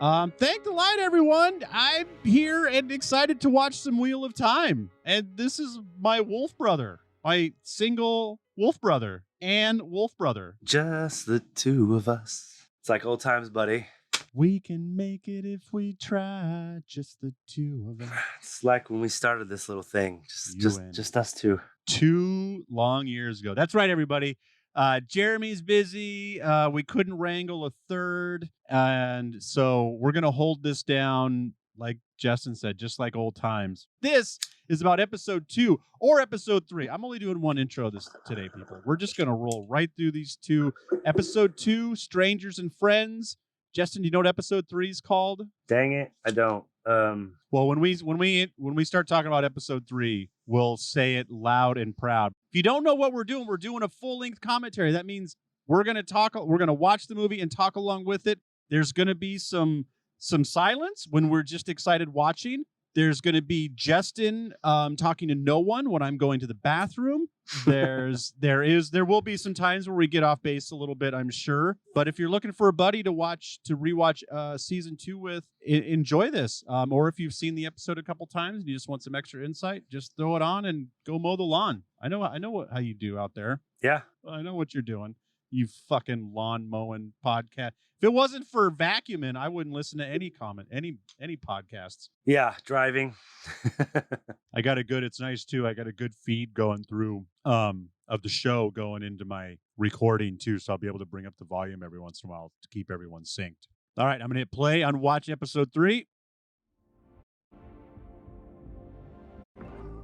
Thank the light, everyone. I'm here and excited to watch some Wheel of Time. And this is my wolf brother, my single wolf brother and wolf brother. Just the two of us. It's like old times, buddy. We can make it if we try, just the two of us. It's like when we started this little thing, just us two. 2 long years ago. That's right, everybody. Jeremy's busy. We couldn't wrangle a third. And so we're going to hold this down, like Justin said, just like old times. This is about episode 2 or episode 3. I'm only doing one intro today, people. We're just going to roll right through these two. Episode 2, Strangers and Friends. Justin, do you know what episode 3 is called? Dang it, I don't. Well, when we start talking about episode 3, we'll say it loud and proud. If you don't know what we're doing a full-length commentary. That means we're gonna watch the movie and talk along with it. There's gonna be some silence when we're just excited watching. There's gonna be Justin talking to no one when I'm going to the bathroom. There will be some times where we get off base a little bit, I'm sure. But if you're looking for a buddy to rewatch season 2 with, enjoy this. Or if you've seen the episode a couple times and you just want some extra insight, just throw it on and go mow the lawn. I know how you do out there. Yeah, I know what you're doing. You fucking lawn mowing podcast. If it wasn't for vacuuming, I wouldn't listen to any podcasts. Yeah, driving. It's nice too. I got a good feed going through of the show going into my recording too, so I'll be able to bring up the volume every once in a while to keep everyone synced. All right, I'm gonna hit play on watch episode 3.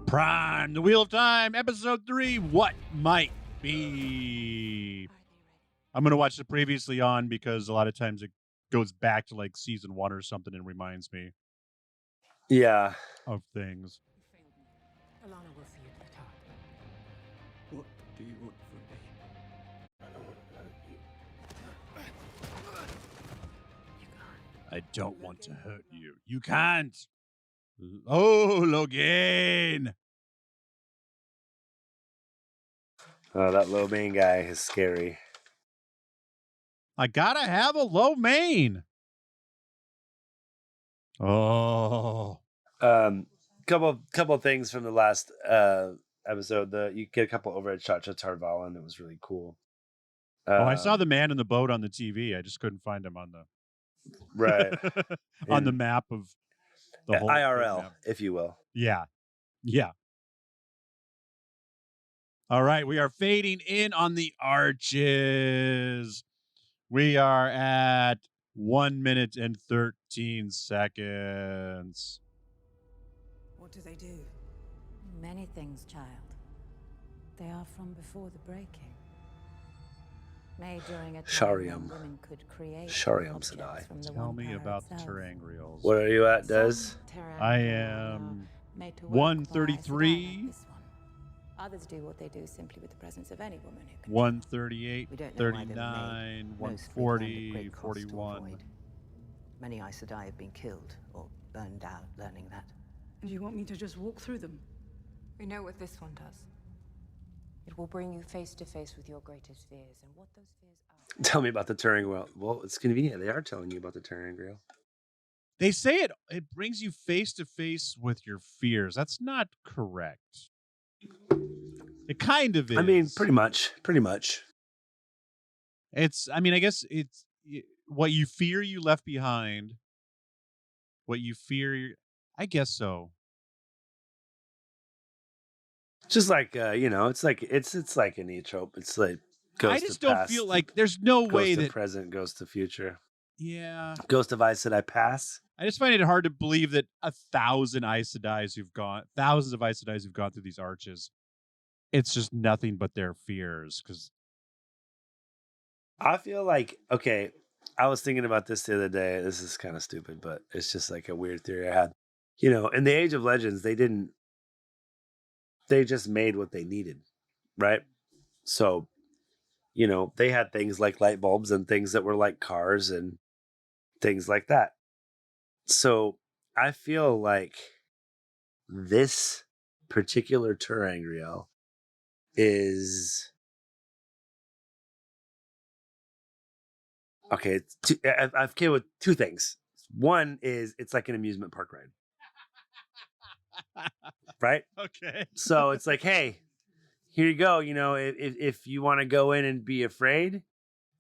Prime, the Wheel of Time, episode 3. What might be? I'm gonna watch the previously on because a lot of times it goes back to like season 1 or something and reminds me. Yeah. Of things. Alanna will see you at the top. What do you want from me? I don't want to hurt you. I don't want to hurt you. You can't. Oh, Logain. Oh, that low main guy is scary. I gotta have a low main. Oh. Couple of things from the last episode. You get a couple overhead shots of Tarvalin. It was really cool. I saw the man in the boat on the TV. I just couldn't find him on the right on the map of the whole IRL, map. if you will. Yeah. All right, we are fading in on the arches. We are at 1 minute and 13 seconds. What do they do? Many things, child. They are from before the breaking. Made during a time when women could create objects from the Tell me One-Power about the itself. Terangrials. What are you at, Des? I am 133. Others do what they do simply with the presence of any woman who can. 138, We don't know why they were 39, made. 140, Mostly at great cost to 41. avoid. Many Aes Sedai have been killed or burned out learning that. And you want me to just walk through them? We know what this one does. It will bring you face to face with your greatest fears and what those fears are. Tell me about the Terangrial. Well, it's convenient. They are telling you about the Terangrial. They say it brings you face to face with your fears. That's not correct. It kind of is. I mean, pretty much. I guess it's what you fear you left behind. What you fear, I guess so. Just like it's like an e-trope. It's like goes I just to don't past, feel like there's no way goes to that present goes to future. Yeah. Ghost of Aes Sedai pass. I just find it hard to believe that 1,000 Aes Sedais thousands of Aes Sedais who've gone through these arches, it's just nothing but their fears. Because I feel like, okay, I was thinking about this the other day. This is kind of stupid, but it's just like a weird theory I had. In the Age of Legends, they just made what they needed, right? So, they had things like light bulbs and things that were like cars and things like that. So I feel like this particular Terangrial is okay. I've came with two things One is it's like an amusement park ride. Right? Okay. So it's like, hey, here you go. You know, if you want to go in and be afraid,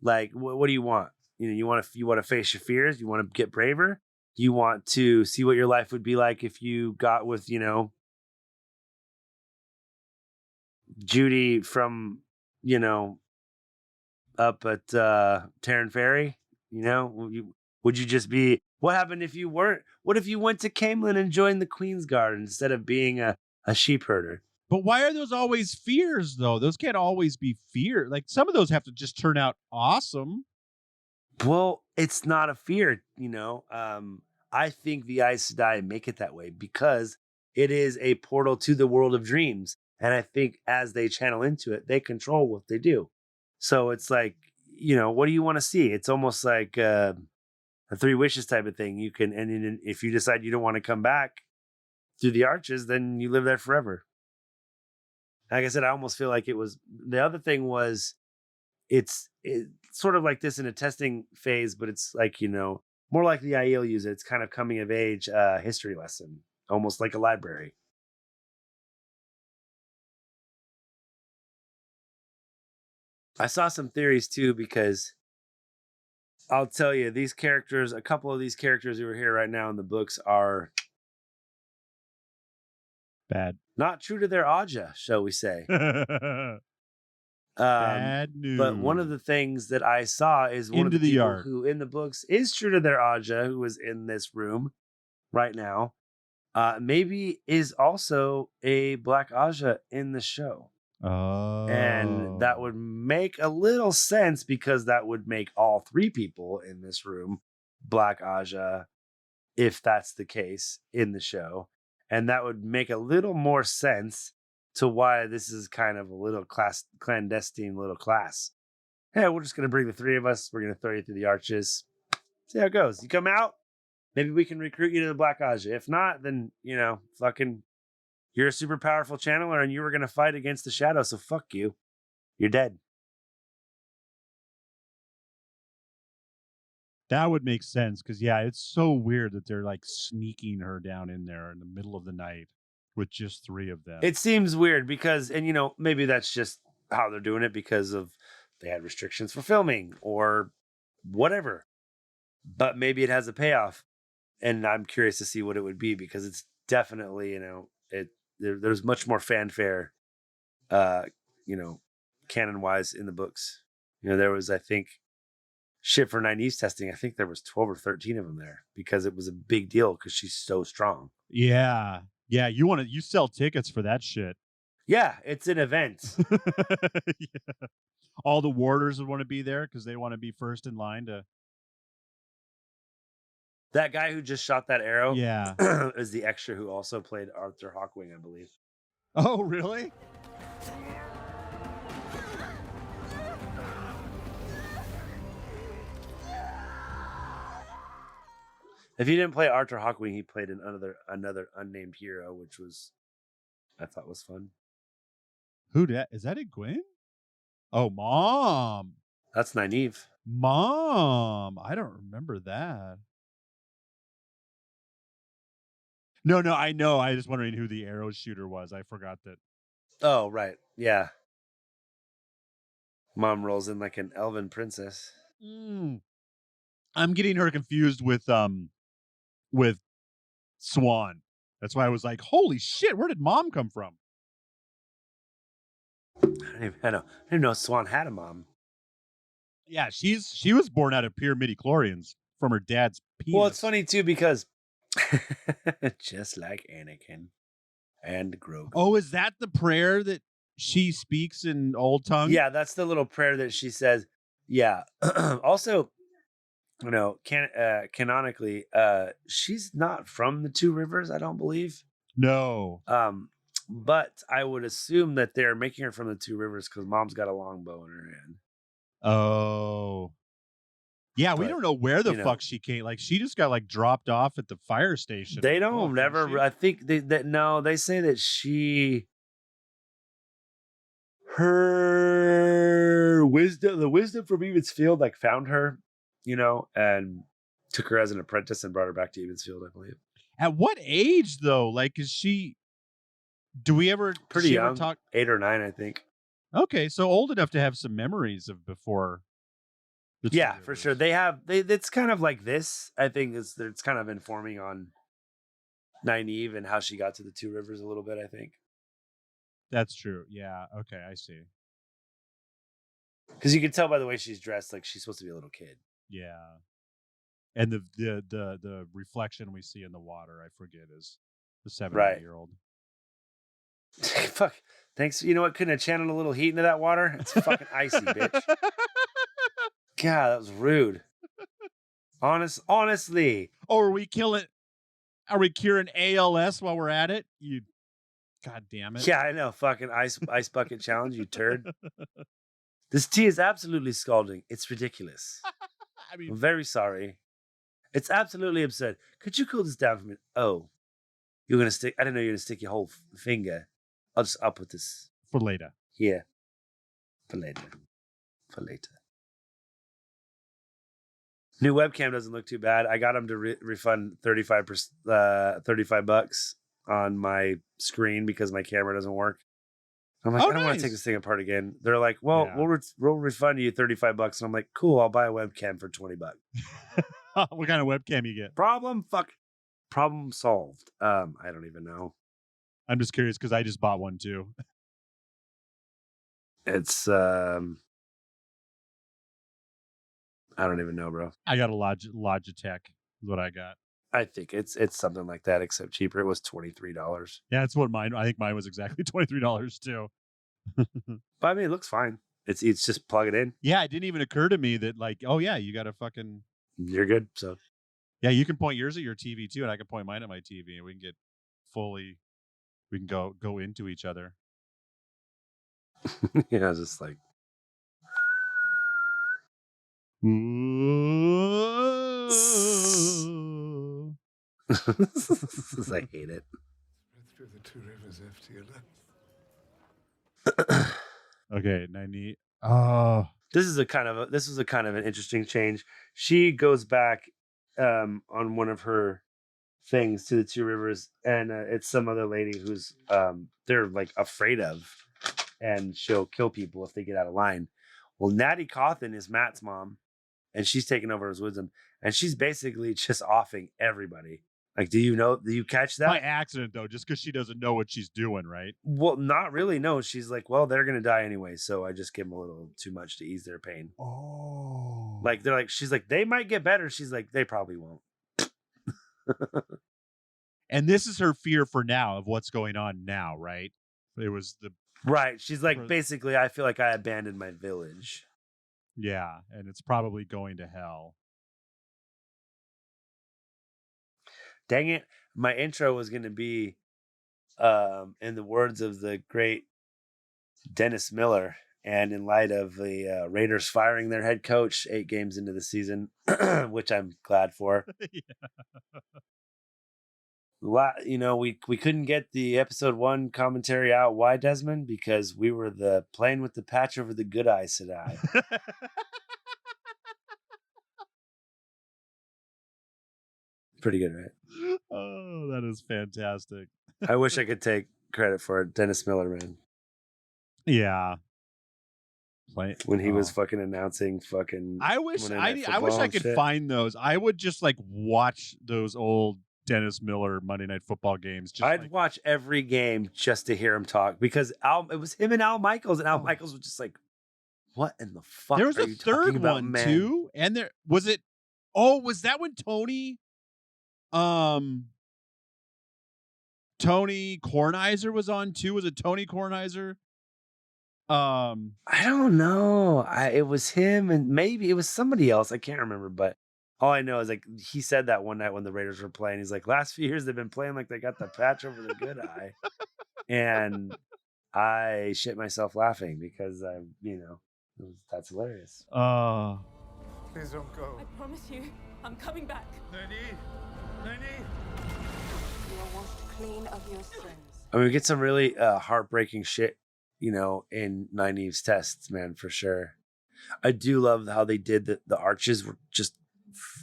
like, what do you want? You know, you want to face your fears. You want to get braver. You want to see what your life would be like if you got with, you know, Judy from, you know, up at Terran Ferry. You know, would you just be? What happened if you weren't? What if you went to Camelin and joined the Queen's Guard instead of being a sheep herder? But why are those always fears, though? Those can't always be fear. Like, some of those have to just turn out awesome. Well, it's not a fear, you know. I think the Aes Sedai make it that way because it is a portal to the world of dreams. And I think as they channel into it, they control what they do. So it's like, you know, what do you want to see? It's almost like a Three Wishes type of thing. You can, and if you decide you don't want to come back through the arches, then you live there forever. Like I said, I almost feel like it was, the other thing was, it's sort of like this in a testing phase, but it's like, you know, more like the Aiel use it. It's kind of coming of age history lesson, almost like a library. I saw some theories too, because I'll tell you, these characters, a couple of these characters who are here right now in the books are Bad. not true to their Aja, shall we say. Bad news. But one of the things that I saw is one of the people who in the books is true to their Aja, who is in this room right now, maybe is also a Black Aja in the show. Oh. And that would make a little sense because that would make all three people in this room Black Aja, if that's the case in the show. And that would make a little more sense to why this is kind of a little clandestine little class. Hey, we're just going to bring the three of us. We're going to throw you through the arches. See how it goes. You come out, maybe we can recruit you to the Black Aja. If not, then, you know, fucking, you're a super powerful channeler and you were going to fight against the shadow. So fuck you. You're dead. That would make sense. Because, yeah, it's so weird that they're like sneaking her down in there in the middle of the night with just three of them. It seems weird because, and you know, maybe that's just how they're doing it because of they had restrictions for filming or whatever. But maybe it has a payoff. And I'm curious to see what it would be because it's definitely, you know, there's much more fanfare, you know, canon-wise in the books. You know, there was, I think, shit for Nynaeve's testing. I think there was 12 or 13 of them there because it was a big deal because she's so strong. Yeah. Yeah, you sell tickets for that shit. Yeah, it's an event. Yeah. All the warders would want to be there because they want to be first in line to. That guy who just shot that arrow, Yeah, is the extra who also played Arthur Hawkwing, I believe. Oh, really? If he didn't play Arthur Hawkwing, he played another unnamed hero, which was I thought was fun. Who that? Is that Egwene? Oh, Mom. That's Nynaeve. Mom. I don't remember that. No, I know. I was just wondering who the arrow shooter was. I forgot that. Oh, right. Yeah. Mom rolls in like an elven princess. I'm getting her confused with Swan. That's why I was like, holy shit, where did Mom come from? I didn't know Swan had a mom. Yeah, she was born out of pure midichlorians from her dad's penis. Well, it's funny too because just like Anakin and Grogu. Oh, is that the prayer that she speaks in Old Tongue? Yeah, that's the little prayer that she says. Yeah. Also, you know, canonically, she's not from the Two Rivers, I don't believe. No. But I would assume that they're making her from the Two Rivers because Mom's got a longbow in her hand. Oh. Yeah, we don't know where the fuck she came. Like, she just got like dropped off at the fire station. They don't I think they say that her wisdom, the wisdom from Even's Field, like found her, you know, and took her as an apprentice and brought her back to Evansfield, I believe. At what age though? Like, is she? Do we ever Pretty young? Talk? 8 or 9, I think. Okay, so old enough to have some memories of before. Yeah, for sure. It's kind of like this. I think it's kind of informing on Nynaeve and how she got to the Two Rivers a little bit, I think. That's true. Yeah. Okay, I see. Because you can tell by the way she's dressed, like she's supposed to be a little kid. Yeah. And the reflection we see in the water, I forget, is the 7-year-old. Fuck. Thanks. You know what? Couldn't have channeled a little heat into that water? It's fucking icy, bitch. God, that was rude. Honestly. Oh, are we curing ALS while we're at it? You, God damn it. Yeah, I know. Fucking ice bucket challenge, you turd. This tea is absolutely scalding. It's ridiculous. I mean, I'm very sorry. It's absolutely absurd. Could you cool this down for me? Oh, you're gonna stick. I didn't know you're gonna stick your whole finger. I'll put this for later. Yeah, for later. New webcam doesn't look too bad. I got them to refund $35 on my screen because my camera doesn't work. I'm like, I don't want to take this thing apart again. They're like, well, yeah, we'll refund you $35. And I'm like, cool, I'll buy a webcam for $20. What kind of webcam you get? Problem solved. I don't even know. I'm just curious because I just bought one too. It's I don't even know, bro. I got a Logitech is what I got. I think it's something like that, except cheaper. It was $23. Yeah, that's what mine. I think mine was exactly $23 too. But I mean, it looks fine. It's just plug it in. Yeah, it didn't even occur to me that like, oh yeah, you got to fucking. You're good. So yeah, you can point yours at your TV too, and I can point mine at my TV, and we can get fully. We can go into each other. Yeah, just like. I hate it. Through the Two Rivers after your left. Okay, 90. Oh, this was a kind of an interesting change. She goes back on one of her things to the Two Rivers, and it's some other lady who's they're like afraid of, and she'll kill people if they get out of line. Well, Natty Cawthon is Matt's mom. And she's taking over his wisdom, and she's basically just offing everybody. Like, do you catch that? By accident, though, just because she doesn't know what she's doing, right? Well, not really. No, she's like, well, they're gonna die anyway, so I just give them a little too much to ease their pain. Oh, like they're like, she's like, they might get better. She's like, they probably won't. And this is her fear for now of what's going on now, right? It was the right. She's like, basically, I feel like I abandoned my village. Yeah, and it's probably going to hell. Dang it. My intro was going to be, in the words of the great Dennis Miller, and in light of the Raiders firing their head coach 8 games into the season, which I'm glad for. Yeah. You know, we couldn't get the episode 1 commentary out. Why, Desmond? Because we were playing with the patch over the good eye, said I. Pretty good, right? Oh, that is fantastic. I wish I could take credit for it. Dennis Miller, man. Yeah. When he was fucking announcing fucking. I wish I could find those. I would just like watch those old Dennis Miller Monday Night Football games. I'd watch every game just to hear him talk because it was him and Al Michaels, and Al Michaels was just like, "What in the fuck?" There was are a you third about, one man? too, and there was it. Oh, was that when Tony Kornheiser was on too? Was it Tony Kornheiser? I don't know. It was him, and maybe it was somebody else. I can't remember, but. All I know is like he said that one night when the Raiders were playing. He's like, last few years they've been playing like they got the patch over the good eye, and I shit myself laughing because that's hilarious. Please don't go. I promise you, I'm coming back. Nynaeve. You are washed clean of your sins. I mean, we get some really heartbreaking shit, in Nynaeve's tests, man, for sure. I do love how they did the arches were just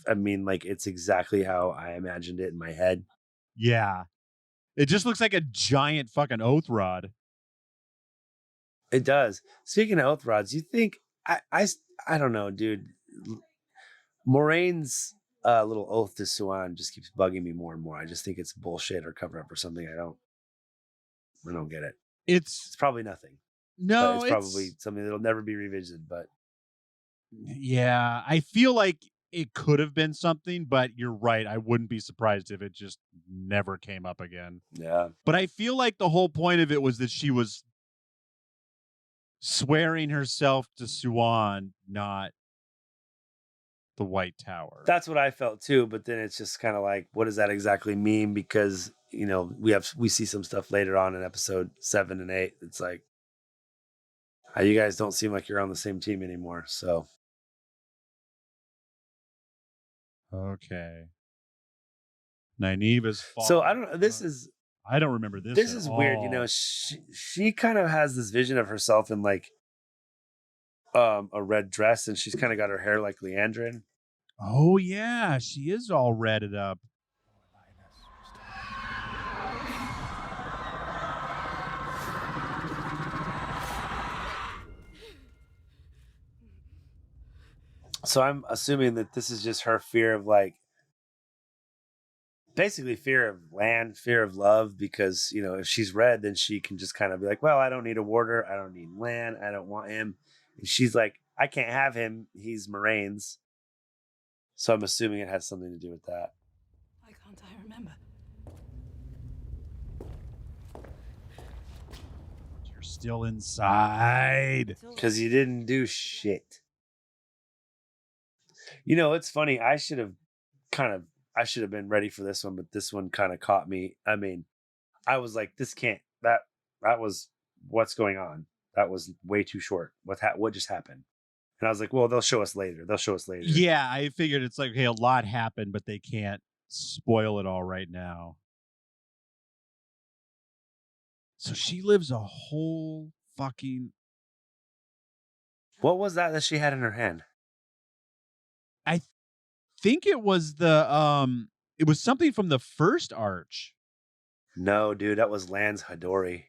I mean, like, it's exactly how I imagined it in my head. Yeah. It just looks like a giant fucking oath rod. It does. Speaking of oath rods, you think I don't know, dude. Moraine's little oath to Siuan just keeps bugging me more and more. I just think it's bullshit or cover up or something. I don't get it. It's probably nothing. No, it's probably something that'll never be revisited. But yeah, I feel like it could have been something, but you're right. I wouldn't be surprised if it just never came up again. Yeah. But I feel like the whole point of it was that she was swearing herself to Siuan, not the White Tower. That's what I felt too. But then it's just kind of like, what does that exactly mean? Because, you know, we see some stuff later on in episode 7 and 8. It's like, you guys don't seem like you're on the same team anymore. So. Okay. Nynaeve is falling. So I don't know. I don't remember this. This is weird. You know, she kind of has this vision of herself in like a red dress, and she's kind of got her hair like Liandrin. Oh yeah, she is all redded up. So I'm assuming that this is just her fear of like, basically fear of Lan, fear of love, because, you know, if she's red, then she can just kind of be like, well, I don't need a warder. I don't need Lan. I don't want him. And she's like, I can't have him. He's Moraine's. So I'm assuming it has something to do with that. Why can't I remember? You're still inside. Because you didn't do shit. You know, it's funny. I should have been ready for this one, but this one kind of caught me. I mean, I was like, that was what's going on. That was way too short. What just happened? And I was like, well, they'll show us later. Yeah, I figured it's like, okay, a lot happened, but they can't spoil it all right now. So she lives a whole fucking... What was that she had in her hand? I think it was it was something from the first arch. No, dude, that was Lan's Hadori.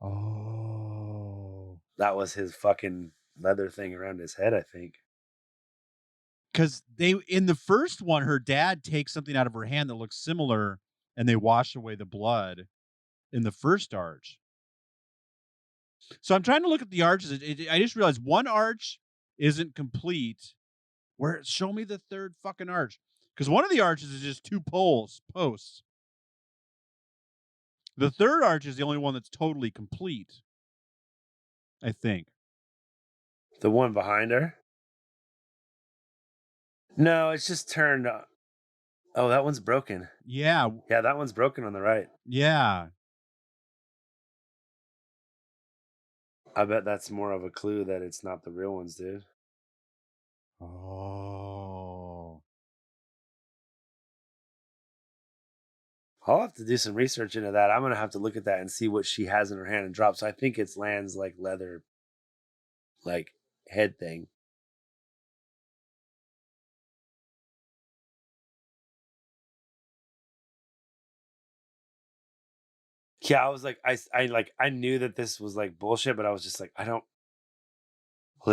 Oh. That was his fucking leather thing around his head, I think. Because in the first one, her dad takes something out of her hand that looks similar, and they wash away the blood in the first arch. So I'm trying to look at the arches. I just realized one arch isn't complete. Show me the third fucking arch. Because one of the arches is just 2 posts. The third arch is the only one that's totally complete, I think. The one behind her? No, it's just turned. Oh, that one's broken. Yeah. Yeah, that one's broken on the right. Yeah. I bet that's more of a clue that it's not the real ones, dude. Oh. I'll have to do some research into that. I'm going to have to look at that and see what she has in her hand and drop. So I think it's Lan's like leather, like head thing. Yeah, I was like, I knew that this was like bullshit, but I was just like,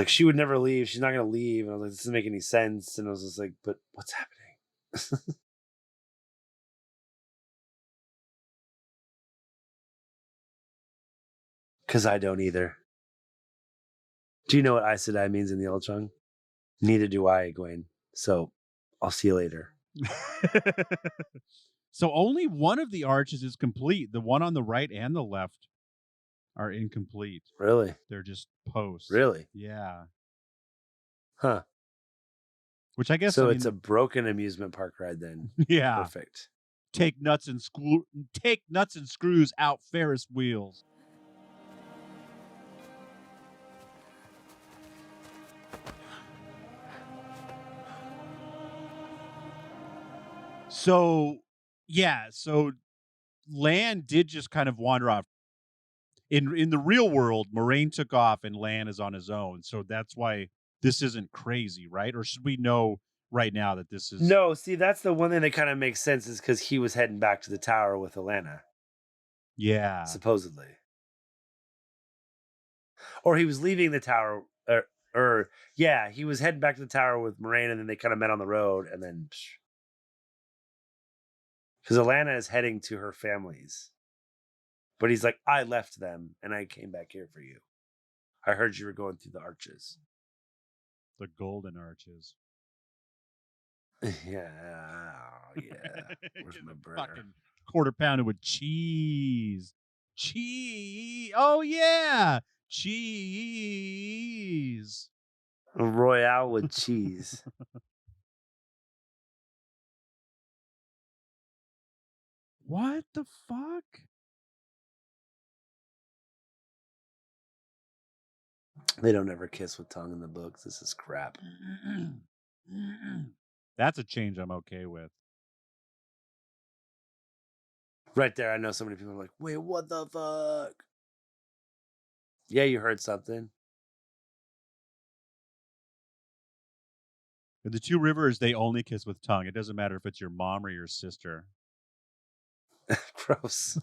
she would never leave. She's not going to leave. And I was like, this doesn't make any sense. And I was just like, but what's happening? Because I don't either. Do you know what Aes Sedai means in the Old Tongue? Neither do I, Egwene. So I'll see you later. So only one of the arches is complete. The one on the right and the left are incomplete. Really? They're just posts. Really? Yeah. Huh. Which I guess... So it's a broken amusement park ride then. Yeah. Perfect. Take nuts and screws out Ferris wheels. So, yeah, so Lan did just kind of wander off. In the real world, Moiraine took off and Lan is on his own. So that's why this isn't crazy, right? Or should we know right now that this is No, see, that's the one thing that kind of makes sense is because he was heading back to the tower with Alanna, Yeah. supposedly. Or he was leaving the tower, or yeah, he was heading back to the tower with Moiraine, and then they kind of met on the road, and then because Alanna is heading to her family's, but he's like, I left them and I came back here for you. I heard you were going through the arches. The golden arches. Yeah. Where's my burger? Fucking quarter pounder with cheese. Cheese. Oh yeah. Cheese. Royale with cheese. What the fuck? They don't ever kiss with tongue in the books. This is crap. That's a change I'm okay with. Right there, I know so many people are like, wait, what the fuck? Yeah, you heard something. In the Two Rivers, they only kiss with tongue. It doesn't matter if it's your mom or your sister. Gross.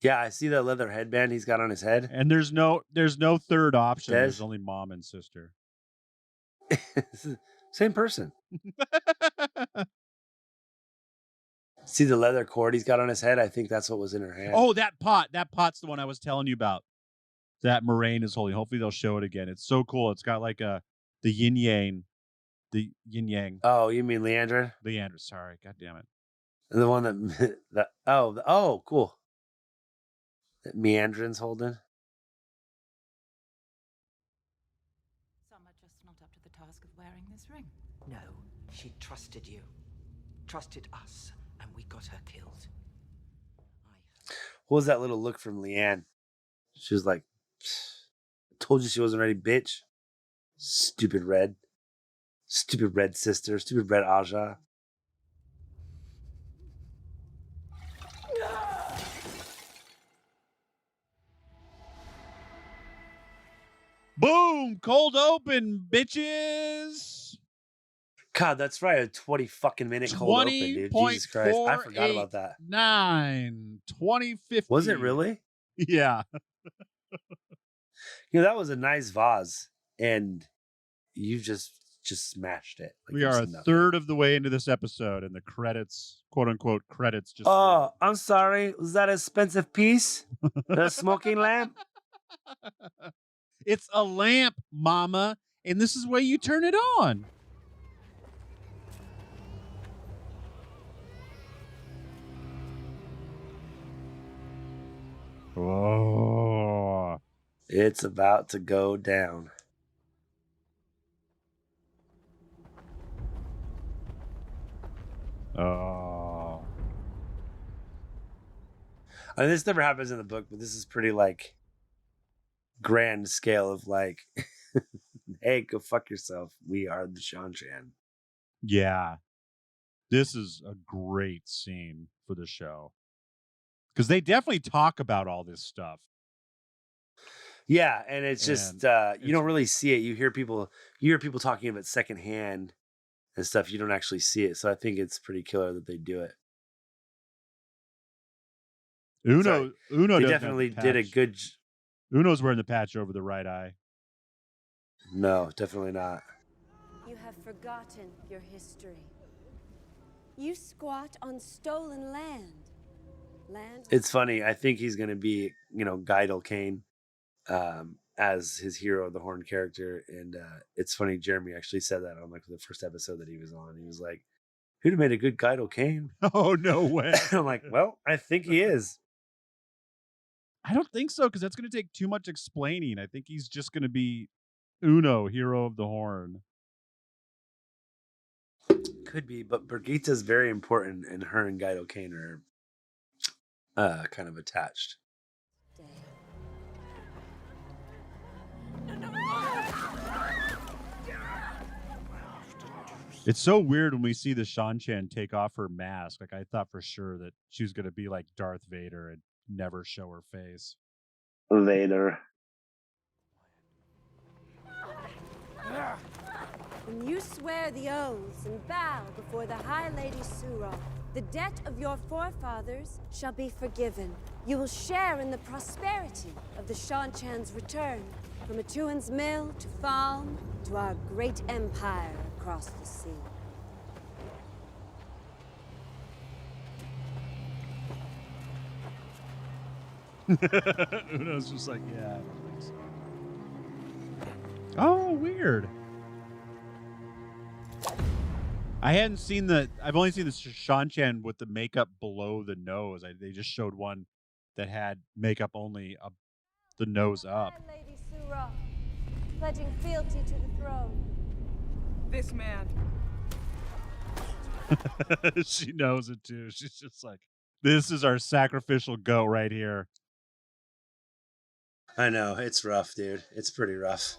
Yeah, I see that leather headband he's got on his head. And there's no third option. Des? There's only mom and sister. Same person. See the leather cord he's got on his head? I think that's what was in her hand. Oh, that pot. That pot's the one I was telling you about. That Moiraine is holding. Hopefully they'll show it again. It's so cool. It's got like the yin yang. The yin yang. Oh, you mean Liandrin? Liandrin, sorry. God damn it. The one that oh, cool. That Meandrin's holding. Some are just not up to the task of wearing this ring. No, she trusted you. Trusted us, and we got her killed. What was that little look from Leanne? She was like, I told you she wasn't ready, bitch. Stupid red. Stupid red sister. Stupid red Aja. Boom! Cold open, bitches! God, that's right. A 20 fucking minute cold open, dude. Jesus Christ. I forgot about that. 2050. Was it really? Yeah. That was a nice vase. And you just smashed it. Like We are a third of the way into this episode, and the credits, quote unquote, credits just. Oh, I'm sorry. Was that an expensive piece? The smoking lamp? It's a lamp, mama, and this is where you turn it on. Oh. It's about to go down. Oh. I mean, this never happens in the book, but this is pretty like grand scale of like, hey, go fuck yourself. We are the Seanchan. Yeah. This is a great scene for the show. Because they definitely talk about all this stuff. Yeah, and it's just you don't really see it. You hear people talking about it secondhand and stuff. You don't actually see it. So I think it's pretty killer that they do it. Uno they definitely did a good. Uno's wearing the patch over the right eye. No, definitely not. You have forgotten your history. You squat on stolen land. It's funny. I think he's going to be, Guidal Kane as his hero, the Horn character. And it's funny. Jeremy actually said that on like the first episode that he was on. He was like, who'd have made a good Guidal Kane? Oh, no way. I'm like, well, I think he is. I don't think so, because that's going to take too much explaining. I think he's just going to be Uno, hero of the Horn. Could be, but Brigitta's very important, and her and Guidal Kane are kind of attached. It's so weird when we see the Seanchan take off her mask. Like, I thought for sure that she was going to be like Darth Vader and never show her face. Vader. When you swear the oaths and bow before the High Lady Suroth, the debt of your forefathers shall be forgiven. You will share in the prosperity of the Seanchan's return, from Atuan's mill to Falm to our great empire across the sea. Uno's just like, yeah, I don't think so. Oh, weird. I've only seen the Seanchan with the makeup below the nose. They just showed one that had makeup only up the nose up. Lady Suroth, pledging fealty to the throne. This man. She knows it too. She's just like, this is our sacrificial goat right here. I know, it's rough, dude. It's pretty rough.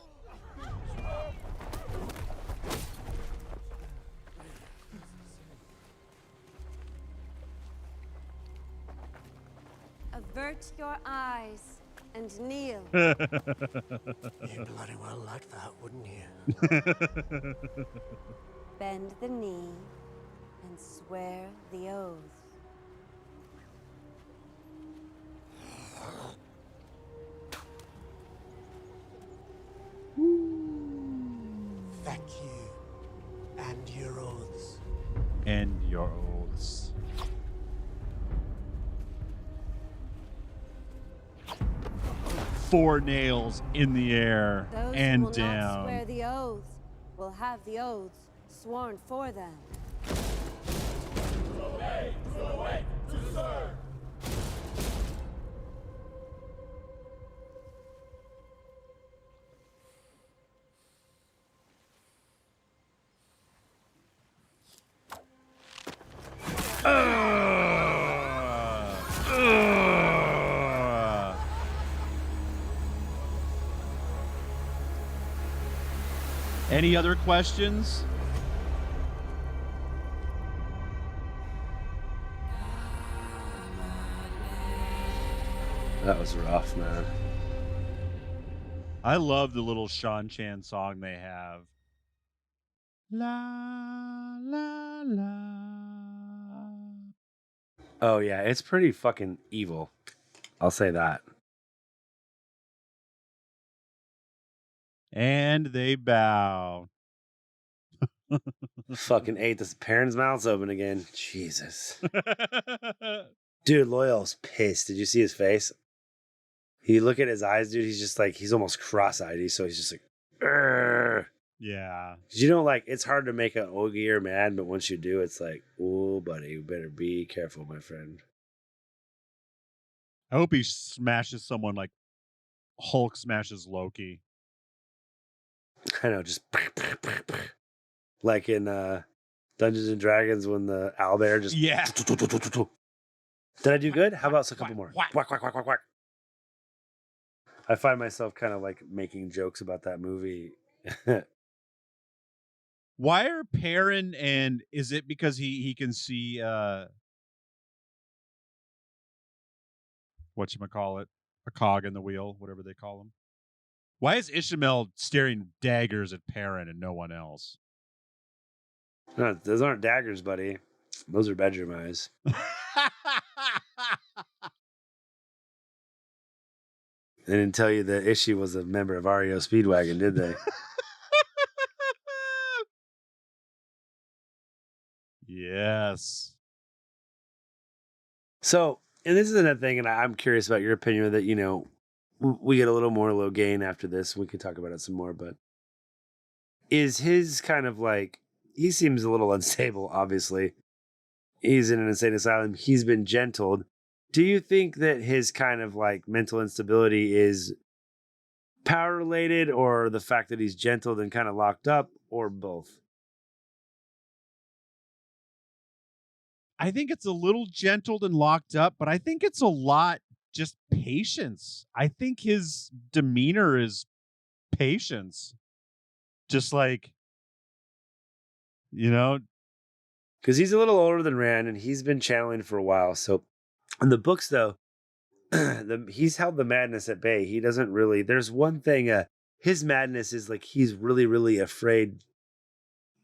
Avert your eyes and kneel. You'd bloody well like that, wouldn't you? Bend the knee and swear the oath. Thank you. And your oaths. And your oaths. Four nails in the air Those and who will down. not swear the oaths will have the oaths sworn for them. Any other questions? That was rough, man. I love the little Seanchan song they have. La la la. Oh yeah, it's pretty fucking evil. I'll say that. And they bow. Fucking ate this Perrin's mouth's open again. Jesus. Dude, Loial's pissed. Did you see his face? You look at his eyes, dude, he's just like, he's almost cross-eyed. So he's just like, "Urgh." Yeah. 'Cause you know, like, it's hard to make an Ogier mad, but once you do, it's like, oh, buddy, you better be careful, my friend. I hope he smashes someone like Hulk smashes Loki. I know, just like in Dungeons and Dragons when the owlbear just Yeah. Did I do good? How about a couple more? Whack. Quack, quack, quack, quack, quack. I find myself kind of like making jokes about that movie. Why are Perrin and is it because he can see whatchamacallit, a cog in the wheel, whatever they call him? Why is Ishamael staring daggers at Perrin and no one else? No, those aren't daggers, buddy. Those are bedroom eyes. They didn't tell you that Ishi was a member of REO Speedwagon, did they? Yes. So, and this is another thing, and I'm curious about your opinion with it. You know, we get a little more Logain after this. We can talk about it some more, but is his kind of like, he seems a little unstable, obviously. He's in an insane asylum. He's been gentled. Do you think that his kind of like mental instability is power related, or the fact that he's gentled and kind of locked up, or both? I think it's a little gentled and locked up, but I think it's a lot just patience. I think his demeanor is patience. Just like, you know, Because he's a little older than Rand, and he's been channeling for a while. So in the books, though, he's held the madness at bay. He doesn't really. There's one thing his madness is like he's really, really afraid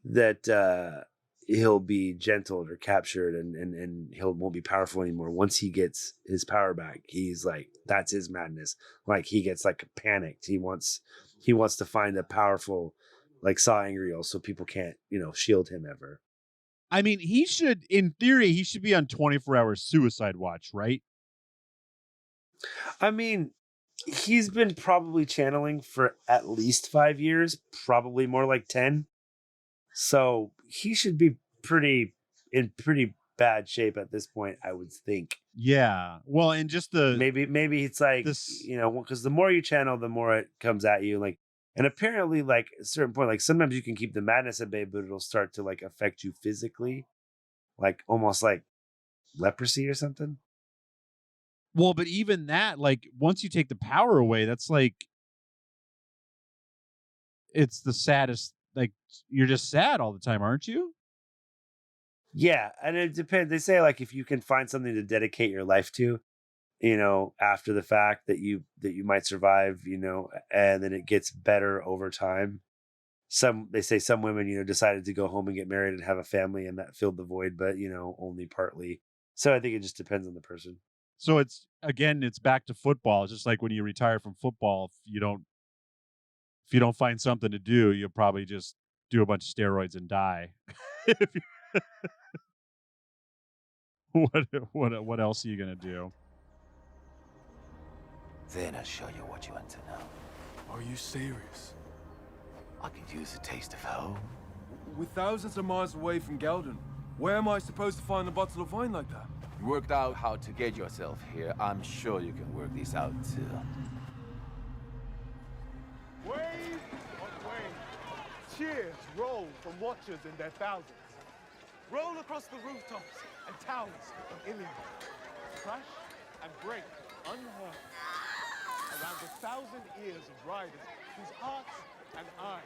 that he'll be gentled or captured and won't be powerful anymore. Once he gets his power back, he's like, that's his madness. Like he gets like panicked. He wants to find a powerful like sa'angreal so people can't, shield him ever. I mean, in theory, he should be on 24-hour suicide watch, right? I mean, he's been probably channeling for at least 5 years, probably more like 10. So he should be in pretty bad shape at this point, I would think. Yeah. Well, and just maybe it's like because the more you channel, the more it comes at you. Like, and apparently, like at a certain point, like sometimes you can keep the madness at bay, but it'll start to like affect you physically, like almost like leprosy or something. Well, but even that, like once you take the power away, that's like it's the saddest. Like you're just sad all the time, aren't you? Yeah, and it depends. They say like if you can find something to dedicate your life to, after the fact that you might survive, and then it gets better over time. They say some women, decided to go home and get married and have a family, and that filled the void, but only partly. So I think it just depends on the person. So it's back to football. It's just like when you retire from football, if you don't find something to do, you'll probably just do a bunch of steroids and die. What else are you gonna do? Then I'll show you what you want to know. Are you serious? I could use a taste of home. With thousands of miles away from Geldon, where am I supposed to find a bottle of wine like that? You worked out how to get yourself here. I'm sure you can work this out too. Wave on wave. Cheers roll from watchers in their thousands. Roll across the rooftops and towers of Ilion. Crash and break unheard around 1,000 ears of riders whose hearts and eyes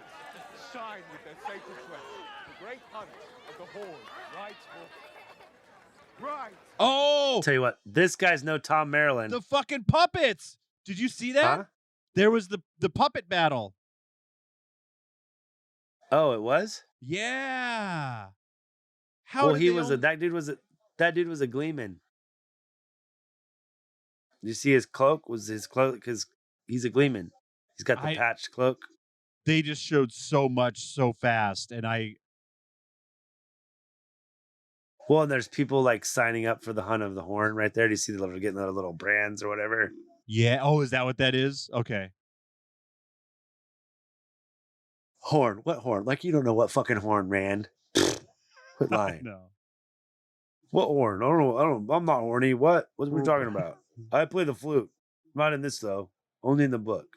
shine with their sacred sweat. The great hunt of the Horde rides forth. Right. Oh! Tell you what, this guy's no Tom Amyrlin. The fucking puppets! Did you see that? Huh? There was the puppet battle. Oh, it was? Yeah. That dude was a gleeman. You see his cloak? Was his cloak? Because he's a gleeman. He's got the patched cloak. They just showed so much so fast, and Well, and there's people like signing up for the Hunt of the Horn right there. Do you see they're getting their little brands or whatever? Yeah. Oh, is that what that is? Okay. Horn? What horn? Like you don't know what fucking horn, Rand. Quit lying. No. What horn? I'm not horny. What are we talking about? I play the flute. Not in this though. Only in the book.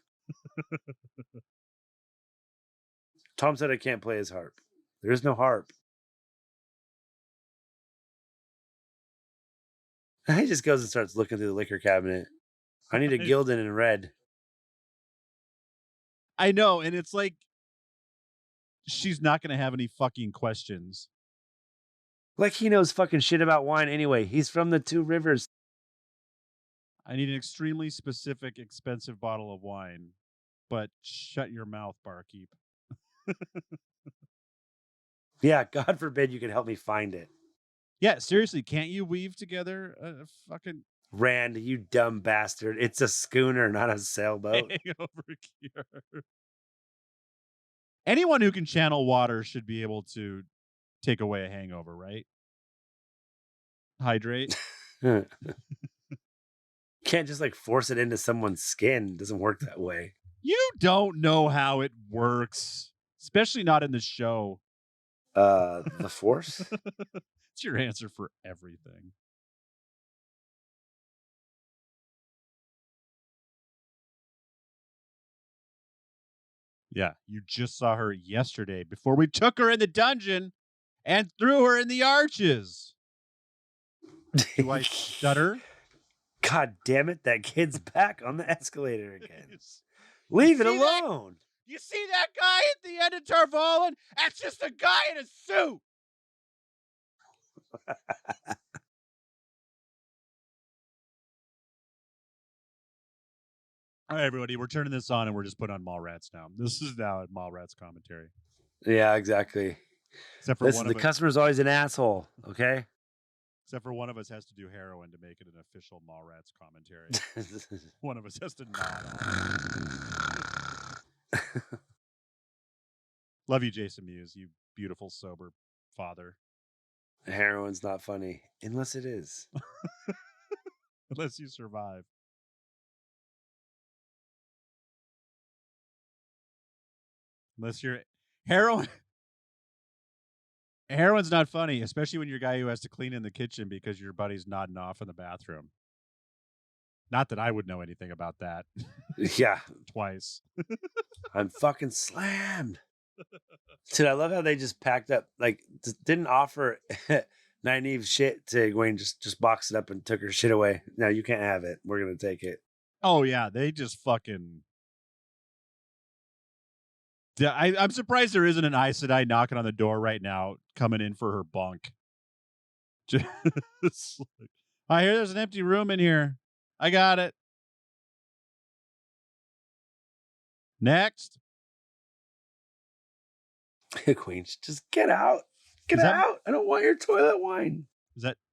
Tom said I can't play his harp. There is no harp. He just goes and starts looking through the liquor cabinet. I need a Gildan in red. I know, and it's like she's not going to have any fucking questions. Like he knows fucking shit about wine anyway. He's from the Two Rivers. I need an extremely specific, expensive bottle of wine. But shut your mouth, barkeep. Yeah, God forbid you can help me find it. Yeah, seriously, can't you weave together a fucking... Rand, you dumb bastard. It's a schooner, not a sailboat. Hangover cure. Anyone who can channel water should be able to take away a hangover, right? Hydrate. Can't just like force it into someone's skin. It doesn't work that way. You don't know how it works, especially not in the show. The Force? It's your answer for everything. Yeah, you just saw her yesterday before we took her in the dungeon and threw her in the arches. Do I stutter? God damn it, that kid's back on the escalator again. Leave it alone. You see that guy at the end of Tarvalin? That's just a guy in a suit. All right, everybody, we're turning this on and we're just putting on Mallrats now. This is now Mallrats commentary. Yeah, exactly. Except for Listen, the customer's always an asshole, okay? Except for one of us has to do heroin to make it an official Mallrats commentary. One of us has to nod. Love you, Jason Mewes, you beautiful, sober father. Heroin's not funny, unless it is. Unless you survive. Unless you're heroin's not funny, especially when you're a guy who has to clean in the kitchen because your buddy's nodding off in the bathroom. Not that I would know anything about that. Yeah. Twice. I'm fucking slammed. Dude, I love how they just packed up, like, didn't offer Nynaeve shit to Egwene, just boxed it up and took her shit away. No, you can't have it. We're going to take it. Oh, yeah. They just fucking... Yeah, I'm surprised there isn't an Aes Sedai knocking on the door right now, coming in for her bunk. Just like, I hear there's an empty room in here. I got it. Next. Queen, just get out. Get out. I don't want your toilet wine.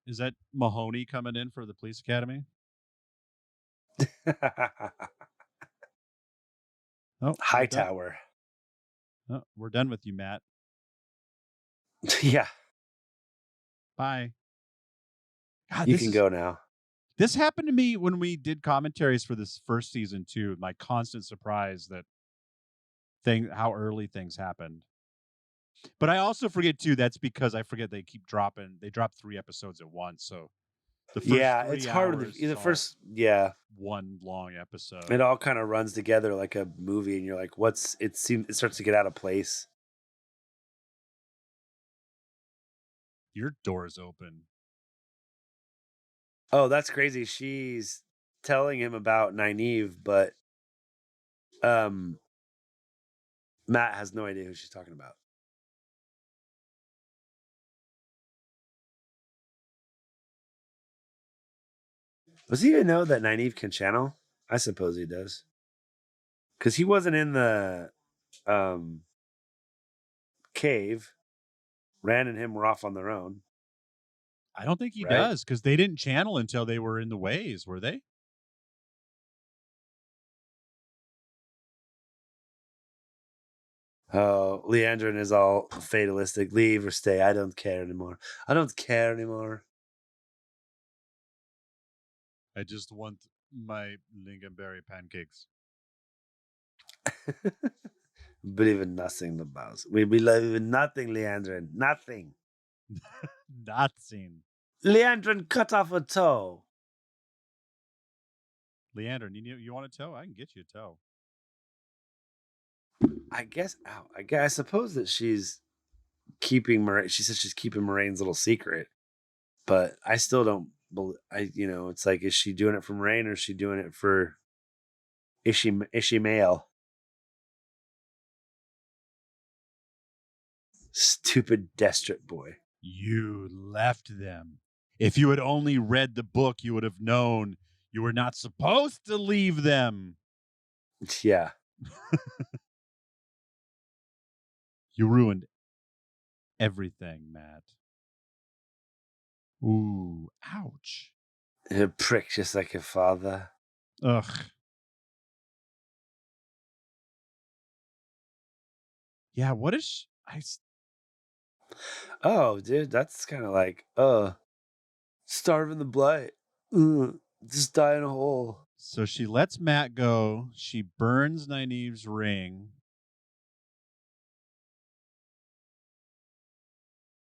Is that Mahoney coming in for the police academy? Oh, Hightower. Oh, we're done with you, Matt. Yeah. Bye. God, you can go now. This happened to me when we did commentaries for this first season too. My constant surprise that how early things happened. But I also forget too. That's because I forget they keep dropping. They drop 3 episodes at once, so the first it's hard. The first, one long episode. It all kind of runs together like a movie, and you're like, it starts to get out of place. Your door's open. Oh, that's crazy. She's telling him about Nynaeve, but Matt has no idea who she's talking about. Does he even know that Nynaeve can channel? I suppose he does. Because he wasn't in the cave. Ran and him were off on their own. I don't think he does, because they didn't channel until they were in the ways, were they? Oh, Liandrin is all fatalistic. Leave or stay. I don't care anymore. I don't care anymore. I just want my lingonberry pancakes. Believe in nothing, the boss. We believe in nothing, Liandrin. Nothing. Nothing. Liandrin cut off a toe. Liandrin, you want a toe? I can get you a toe. I suppose that she's keeping Moiraine. She says she's keeping Moraine's little secret, but I still don't believe. It's like, is she doing it for Moiraine or is she doing it for Ishamael? Stupid desperate boy. You left them. If you had only read the book, you would have known you were not supposed to leave them. Yeah. You ruined everything, Matt. Ooh, ouch. A prick just like your father. Ugh. Yeah, what is Oh, dude, that's kind of like, starve in the blight. Just die in a hole. So she lets Matt go. She burns Nynaeve's ring.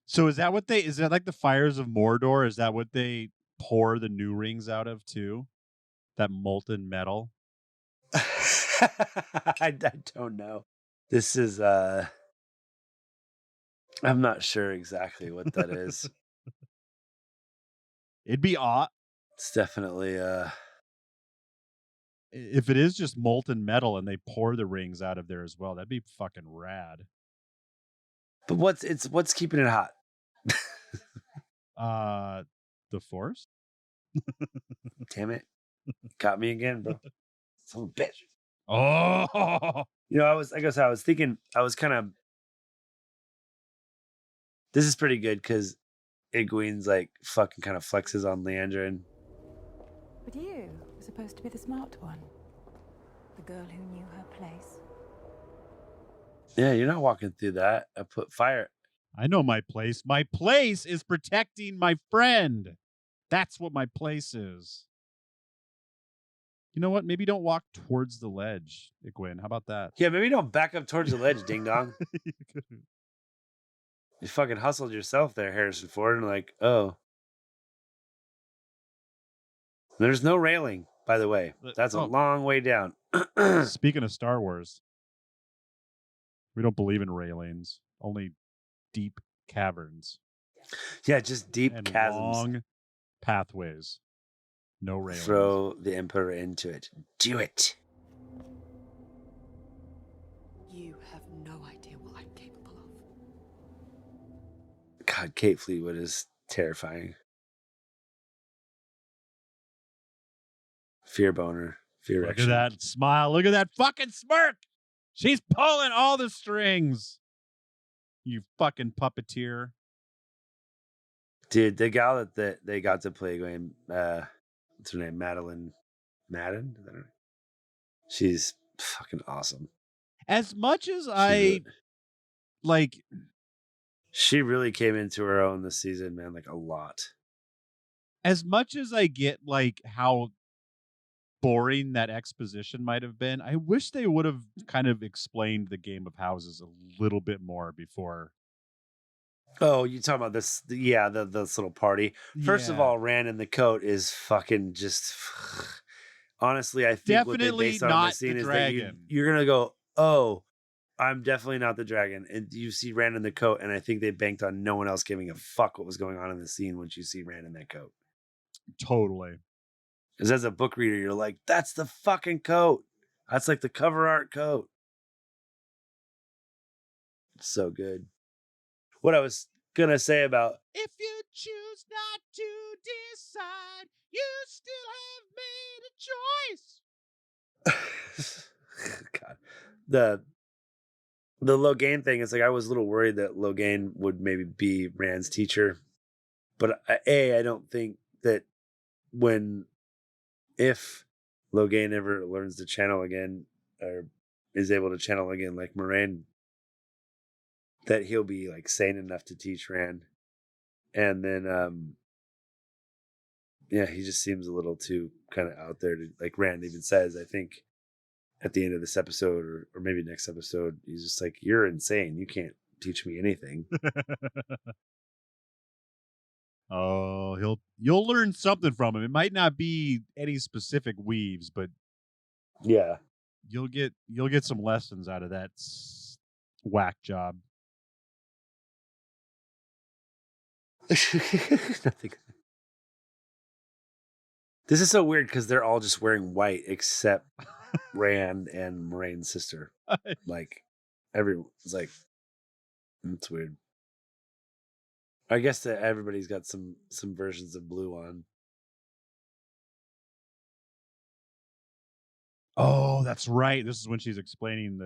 So is that like the fires of Mordor? Is that what they pour the new rings out of too? That molten metal? I don't know. This is, I'm not sure exactly what that is. It'd be odd. It's definitely, if it is just molten metal and they pour the rings out of there as well, that'd be fucking rad. But what's keeping it hot? The Force? Damn it. Got me again, bro. Son of a bitch. Oh, I was thinking, this is pretty good because Egwene's like fucking kind of flexes on Liandrin. But you were supposed to be the smart one. The girl who knew her place. Yeah, you're not walking through that. I put fire. I know my place. My place is protecting my friend. That's what my place is. You know what? Maybe don't walk towards the ledge, Egwene. How about that? Yeah, maybe don't back up towards the ledge, ding dong. You fucking hustled yourself there, Harrison Ford, and like, oh. There's no railing, by the way. That's a long way down. Speaking of Star Wars, we don't believe in railings, only deep caverns. Yeah, just deep and chasms. Long pathways. No railings. Throw the Emperor into it. Do it. You have no idea what I'm capable of. God, Kate Fleetwood is terrifying. Fear boner. Fear Look erection. at that smile. Look at that fucking smirk. She's pulling all the strings. You fucking puppeteer. Dude, the gal that they got to play Egwene, what's her name? Madden? Is that her name? She's fucking awesome. As much as she really came into her own this season, man, like a lot. As much as I get like how boring that exposition might have been, I wish they would have kind of explained the game of houses a little bit more before. Oh, you talking about this? Yeah, this little party. First of all, Rand in the coat is fucking just. Honestly, I think definitely what they based on not this scene the is dragon. that you're gonna go, oh, I'm definitely not the dragon, and you see Rand in the coat, and I think they banked on no one else giving a fuck what was going on in the scene once you see Rand in that coat. Totally. Because as a book reader, you're like, that's the fucking coat. That's like the cover art coat. It's so good. What I was gonna say about if you choose not to decide, you still have made a choice. God, the Logain thing is like I was a little worried that Logain would maybe be Rand's teacher, but I don't think that if Logain ever learns to channel again or is able to channel again like Moiraine, that he'll be like sane enough to teach Rand. And then he just seems a little too kind of out there to, like Rand even says, I think at the end of this episode or maybe next episode, he's just like, you're insane. You can't teach me anything. Oh, you'll learn something from him. It might not be any specific weaves, but yeah, you'll get some lessons out of that whack job. Nothing. This is so weird because they're all just wearing white except Rand and Moraine's sister. Like everyone's like, it's weird. I guess that everybody's got some versions of blue on. Oh, that's right. This is when she's explaining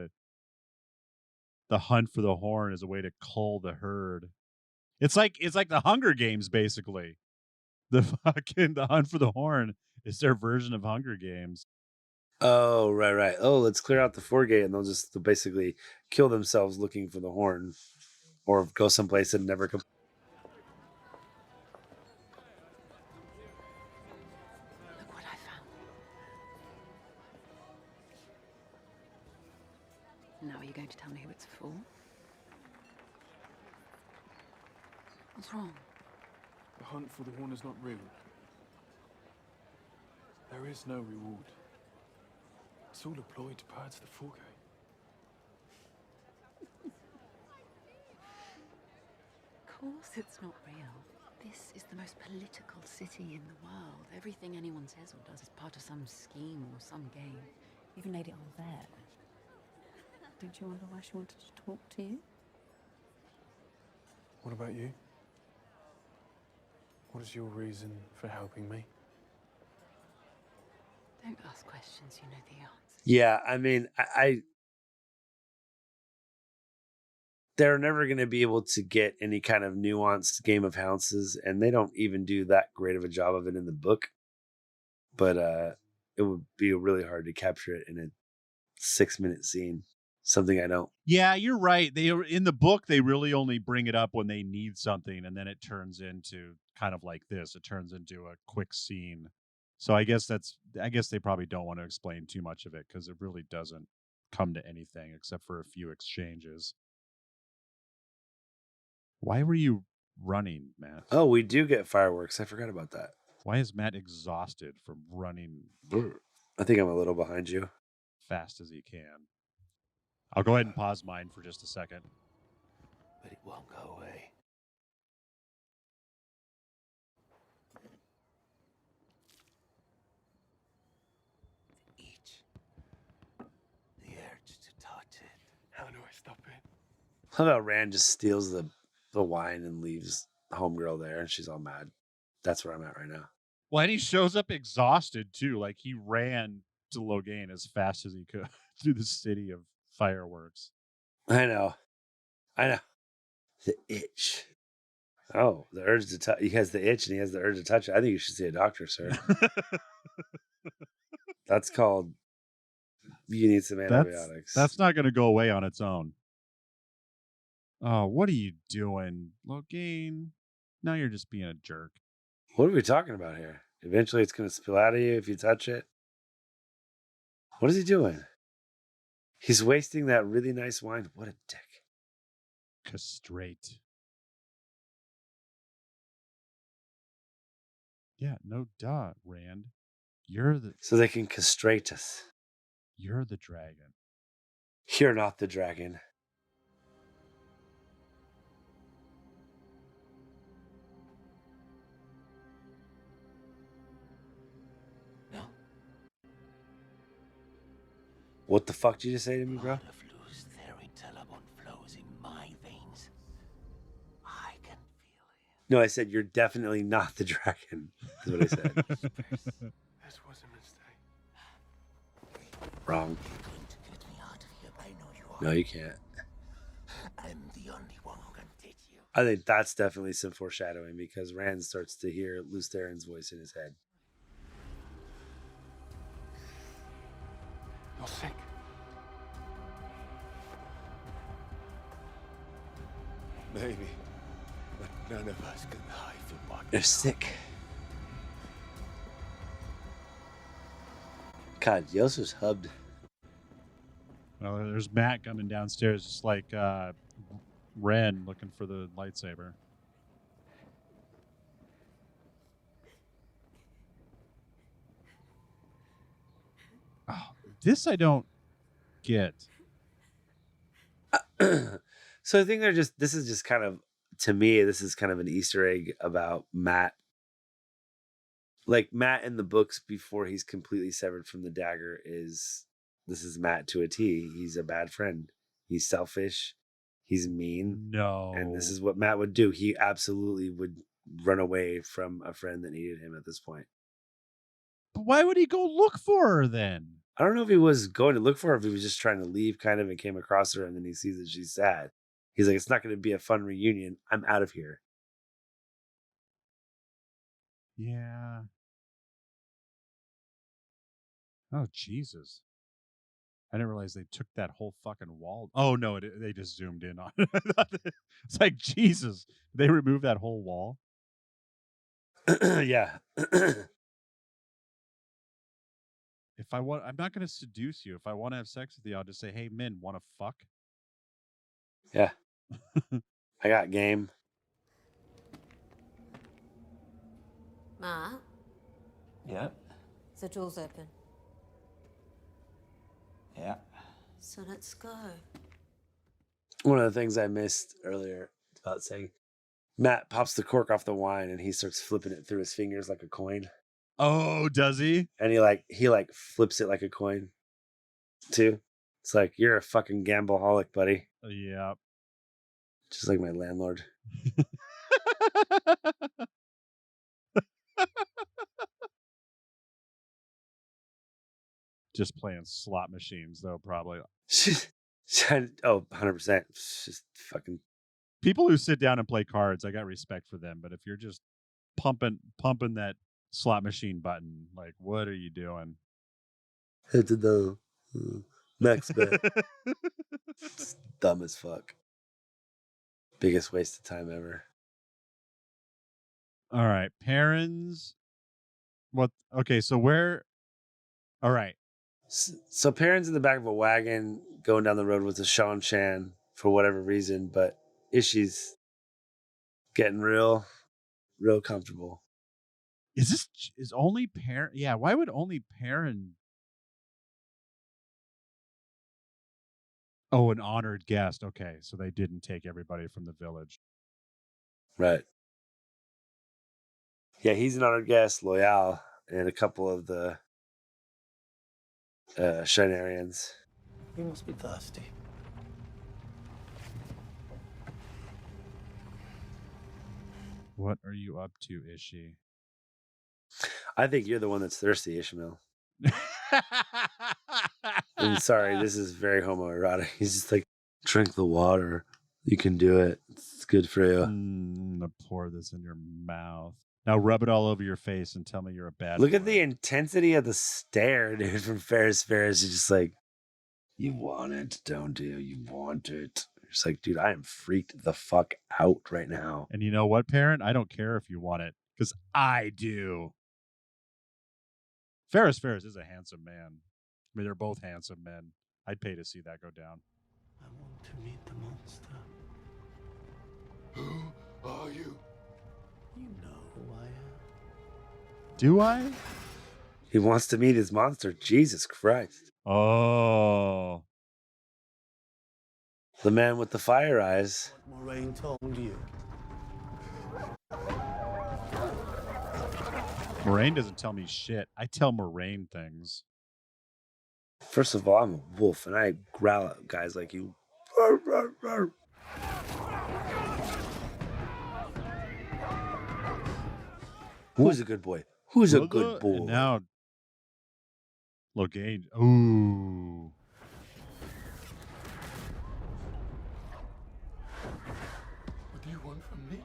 the hunt for the horn as a way to cull the herd. It's like the Hunger Games, basically. The hunt for the horn is their version of Hunger Games. Oh, right. Oh, let's clear out the Foregate, and they'll basically kill themselves looking for the horn, or go someplace and never come. Look what I found. Now are you going to tell me who it's for? What's wrong? The hunt for the horn is not real. There is no reward. It's all a ploy to purge the Foregate. Of course it's not real. This is the most political city in the world. Everything anyone says or does is part of some scheme or some game. Even laid it on there. Don't you wonder why she wanted to talk to you? What about you? What is your reason for helping me? Don't ask questions, you know the answer. Yeah, I mean, they're never going to be able to get any kind of nuanced game of houses, and they don't even do that great of a job of it in the book. But it would be really hard to capture it in a 6-minute scene. Something I don't. Yeah, you're right. They in the book they really only bring it up when they need something, and then it turns into kind of like this. It turns into a quick scene. So I guess they probably don't want to explain too much of it because it really doesn't come to anything except for a few exchanges. Why were you running, Matt? Oh, we do get fireworks. I forgot about that. Why is Matt exhausted from running? I think I'm a little behind you. Fast as he can. I'll go ahead and pause mine for just a second. But it won't go away. The itch. The urge to touch it. How do I stop it? How about Rand just steals the wine and leaves homegirl there, and she's all mad. That's where I'm at right now. Well, and he shows up exhausted too. Like he ran to Logain as fast as he could through the city of fireworks. I know. The itch. Oh, the urge to touch. He has the itch and he has the urge to touch it. I think you should see a doctor, sir. That's called. You need some antibiotics. That's not going to go away on its own. Oh, what are you doing, Logain? Now you're just being a jerk. What are we talking about here? Eventually, it's going to spill out of you if you touch it. What is he doing? He's wasting that really nice wine. What a dick. Castrate. Yeah, no duh, Rand. So they can castrate us. You're the dragon. You're not the dragon. No. What the fuck did you just say to me, bro? Flows in my veins. I can feel it. No, I said you're definitely not the dragon. Is what I said. This was a mistake. Wrong. You're going to get me out of here. I know you are. No, you can't. I'm the only one who can get you. I think that's definitely some foreshadowing because Rand starts to hear Lews Therin's voice in his head. You're sick. Maybe, but none of us can hide from what They're sick. God, Yosu's hubbed. Well, there's Matt coming downstairs, just like Ren looking for the lightsaber. Oh, this I don't get. So I think this is just kind of, to me, this is kind of an Easter egg about Matt. Like Matt in the books before he's completely severed from the dagger this is Matt to a T. He's a bad friend. He's selfish. He's mean. No. And this is what Matt would do. He absolutely would run away from a friend that needed him at this point. But why would he go look for her then? I don't know if he was going to look for her, if he was just trying to leave kind of and came across her and then he sees that she's sad. He's like, it's not going to be a fun reunion. I'm out of here. Yeah. Oh, Jesus. I didn't realize they took that whole fucking wall. Oh, no, they just zoomed in on it. It's like, Jesus. They removed that whole wall? Yeah. If I want, I'm not going to seduce you. If I want to have sex with you, I'll just say, hey, Min, want to fuck? Yeah. I got game. Ma? Yeah. The door's open. Yeah. So let's go. One of the things I missed earlier about saying, Matt pops the cork off the wine and he starts flipping it through his fingers like a coin. Oh, does he? And he flips it like a coin too. It's like, you're a fucking gambleaholic, buddy. Yeah. Just like my landlord. just playing slot machines, though, probably. 100%. It's just fucking. People who sit down and play cards, I got respect for them. But if you're just pumping that slot machine button, like, what are you doing? Head to the max bet. It's dumb as fuck. Biggest waste of time ever. All right, Perrin's. What? Okay, so where? All right. So Perrin's in the back of a wagon going down the road with the Seanchan for whatever reason, but Ishi's getting real comfortable. Is only Perrin? Yeah, why would only Perrin? Oh, an honored guest. Okay, so they didn't take everybody from the village. Right. Yeah, he's an honored guest, Loial, and a couple of the Shienarans. You must be thirsty. What are you up to, Ishi? I think you're the one that's thirsty, Ishamael. I'm sorry, this is very homoerotic. He's just like, drink the water. You can do it. It's good for you. I'm gonna pour this in your mouth. Now rub it all over your face and tell me you're a bad Look boy. at the intensity of the stare, dude, from Ferris. Ferris is just like, you want it, don't you? You want it. It's like, dude, I am freaked the fuck out right now. And you know what, Perrin? I don't care if you want it, because I do. Ferris is a handsome man. I mean, they're both handsome men. I'd pay to see that go down. I want to meet the monster. Who are you? You know who I am. Do I? He wants to meet his monster. Jesus Christ. Oh. The man with the fire eyes. What Moiraine told you. Moiraine doesn't tell me shit. I tell Moiraine things. First of all, I'm a wolf, and I growl at guys like you. Who's a good boy? Who's a good boy? And now, Logain. Ooh. What do you want from me?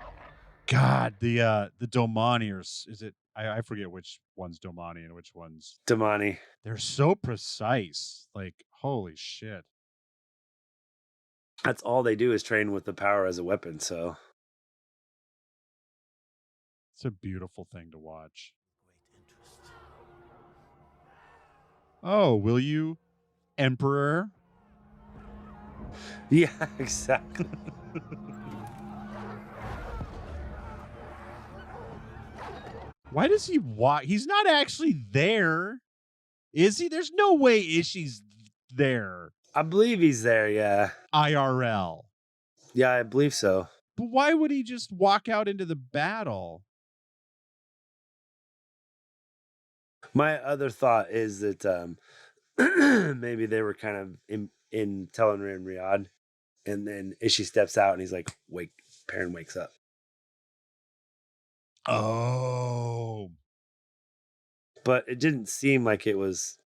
God, the Domani, or is it? I forget which one's Domani and which one's Damani. They're so precise. Like, holy shit. That's all they do is train with the power as a weapon, so. It's a beautiful thing to watch. Oh, will you, Emperor? Yeah, exactly. Why does he walk? He's not actually there. Is he? There's no way Ishi's there. I believe he's there, yeah. IRL. Yeah, I believe so. But why would he just walk out into the battle? My other thought is that maybe they were kind of in Tel'aran'rhiod Riyadh, and then Ishi steps out and he's like, wake. Perrin wakes up. Oh. But it didn't seem like it was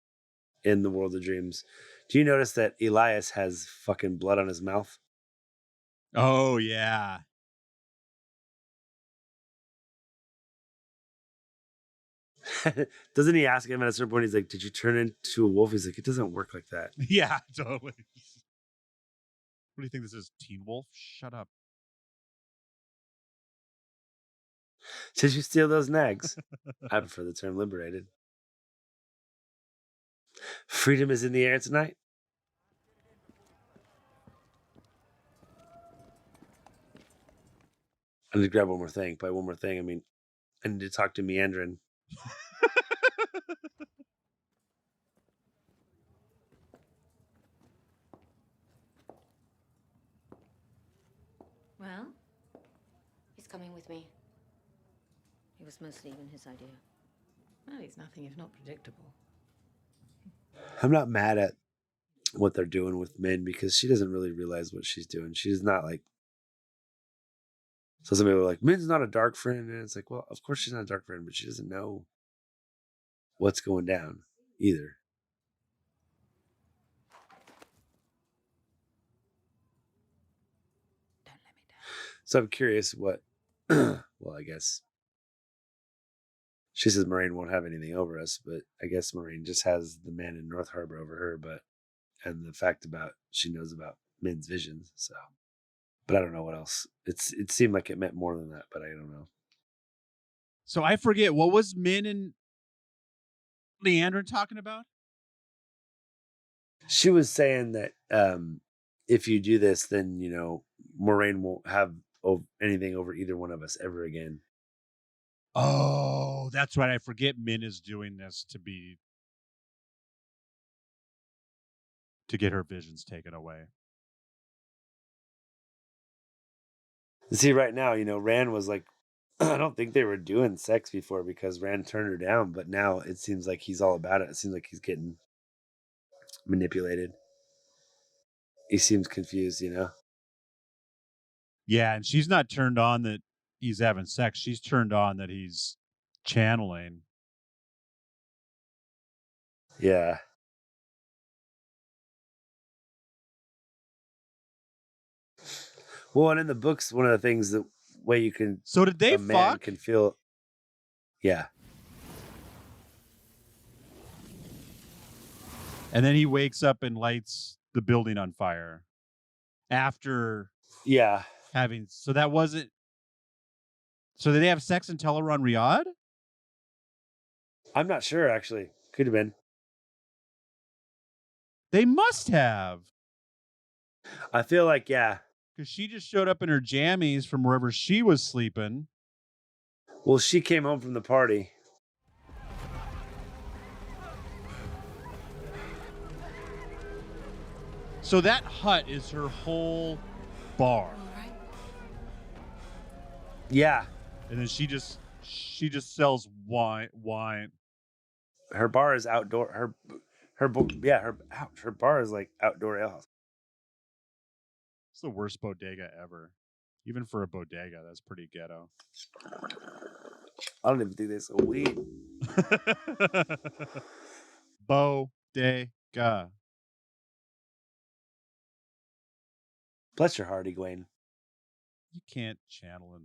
in the World of Dreams. Do you notice that Elias has fucking blood on his mouth? Oh, yeah. Doesn't he ask him at a certain point? He's like, did you turn into a wolf? He's like, it doesn't work like that. Yeah, totally. What do you think this is? Teen Wolf? Shut up. Did you steal those nags? I prefer the term liberated. Freedom is in the air tonight. I need to grab one more thing. By one more thing, I mean, I need to talk to Nynaeve. Well, he's coming with me. It was mostly even his idea. Well, he's nothing if not predictable. I'm not mad at what they're doing with Min because she doesn't really realize what she's doing. She's not like. So some people are like, Min's not a dark friend. And it's like, well, of course she's not a dark friend, but she doesn't know what's going down either. So I'm curious what. Well, I guess she says Moiraine won't have anything over us, but I guess Moiraine just has the man in North Harbor over her. And the fact about she knows about Min's visions. So, but I don't know what else. It seemed like it meant more than that, but I don't know. So I forget, what was Min and Liandrin talking about? She was saying that if you do this, then, Moiraine won't have anything over either one of us ever again. Oh, that's right. I forget Min is doing this to get her visions taken away. See, right now, Rand was like, I don't think they were doing sex before because Rand turned her down, but now it seems like he's all about it. It seems like he's getting manipulated. He seems confused, Yeah, and she's not turned on that he's having sex. She's turned on that he's channeling. Yeah. Well, and in the books, one of the things, the way you can... So did they man fuck? Can feel... Yeah. And then he wakes up and lights the building on fire. After... Yeah. having... So that wasn't... So did they have sex in Teleron Riyadh? I'm not sure, actually. Could have been. They must have. I feel like, yeah. Because she just showed up in her jammies from wherever she was sleeping. Well, she came home from the party. So that hut is her whole bar. Yeah. And then she just sells wine. Her bar is outdoor. Her bar is like outdoor alehouse. It's the worst bodega ever. Even for a bodega, that's pretty ghetto. I don't even think they sell weed. Bodega. Bless your heart, Egwene. You can't channel in.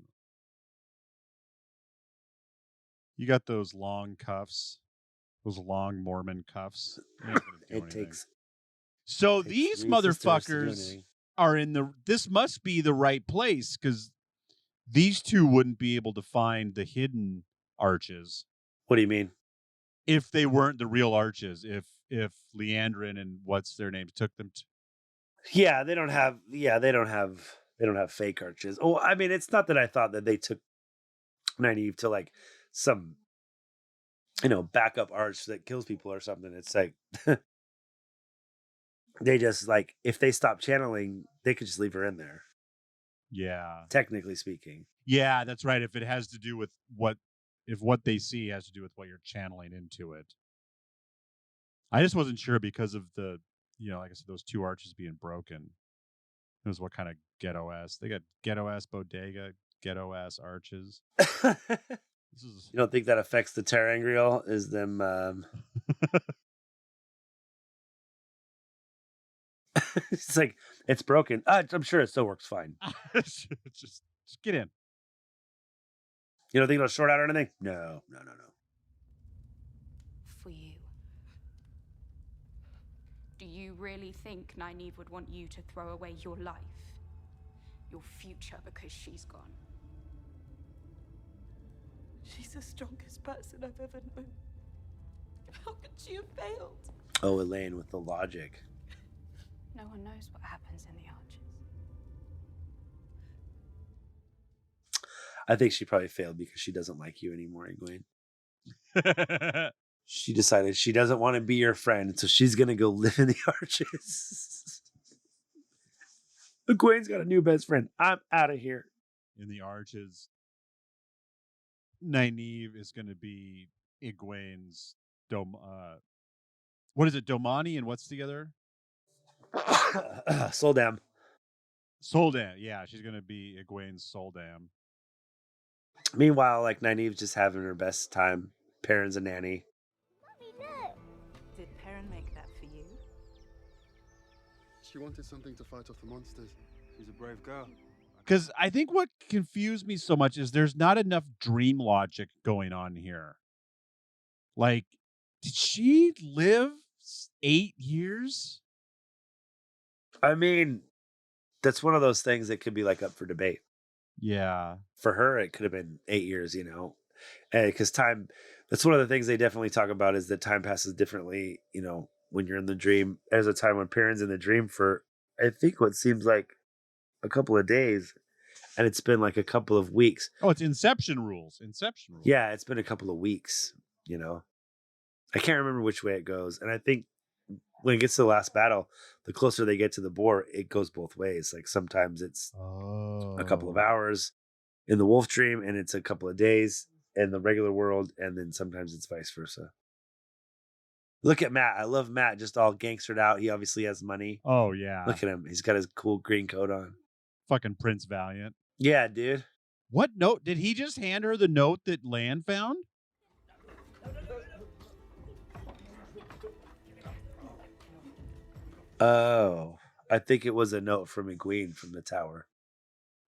You got those long cuffs. Those long Mormon cuffs. So these motherfuckers are in the... This must be the right place, because these two wouldn't be able to find the hidden arches. What do you mean? If they weren't the real arches. If Liandrin and what's their names took them to... Yeah, they don't have fake arches. Oh, I mean, it's not that I thought that they took Nynaeve to like some, backup arch that kills people or something. It's like they just like, if they stop channeling, they could just leave her in there. Yeah. Technically speaking. Yeah, that's right. If it has to do with what they see has to do with what you're channeling into it. I just wasn't sure because of the, like I said, those two arches being broken. It was what kind of ghetto ass. They got ghetto ass bodega, ghetto ass arches. You don't think that affects the Terangriel? Is them it's like, it's broken. I'm sure it still works fine. just get in. You don't think it'll short out or anything? No. For you. Do you really think Nynaeve would want you to throw away your life? Your future because she's gone? She's the strongest person I've ever known. How could she have failed? Oh, Elayne with the logic. No one knows what happens in the arches. I think she probably failed because she doesn't like you anymore, Egwene. She decided she doesn't want to be your friend, so she's going to go live in the arches. Egwene's got a new best friend. I'm out of here. In the arches, Nynaeve is going to be Egwene's what is it, Domani, and what's the other? Soldam. Soldam, yeah, she's going to be Egwene's Soldam. Meanwhile, like, Nynaeve's just having her best time. Perrin's a nanny. Did Perrin make that for you? She wanted something to fight off the monsters. She's a brave girl. I Because I think what confused me so much is there's not enough dream logic going on here. Like, did she live 8 years? I mean, that's one of those things that could be like up for debate. Yeah. For her, it could have been 8 years, because time, that's one of the things they definitely talk about is that time passes differently, when you're in the dream. There's a time when Perrin's in the dream for, I think, what seems like a couple of days, and it's been like a couple of weeks. Oh, it's Inception rules. Yeah, it's been a couple of weeks, I can't remember which way it goes. And I think when it gets to the last battle, the closer they get to the boar, it goes both ways. Like sometimes it's a couple of hours in the wolf dream, and it's a couple of days in the regular world, and then sometimes it's vice versa. Look at Matt. I love Matt, just all gangstered out. He obviously has money. Oh, yeah. Look at him. He's got his cool green coat on. Fucking Prince Valiant. Yeah, dude. What note? Did he just hand her the note that Lan found? Oh, I think it was a note from Egwene from the tower.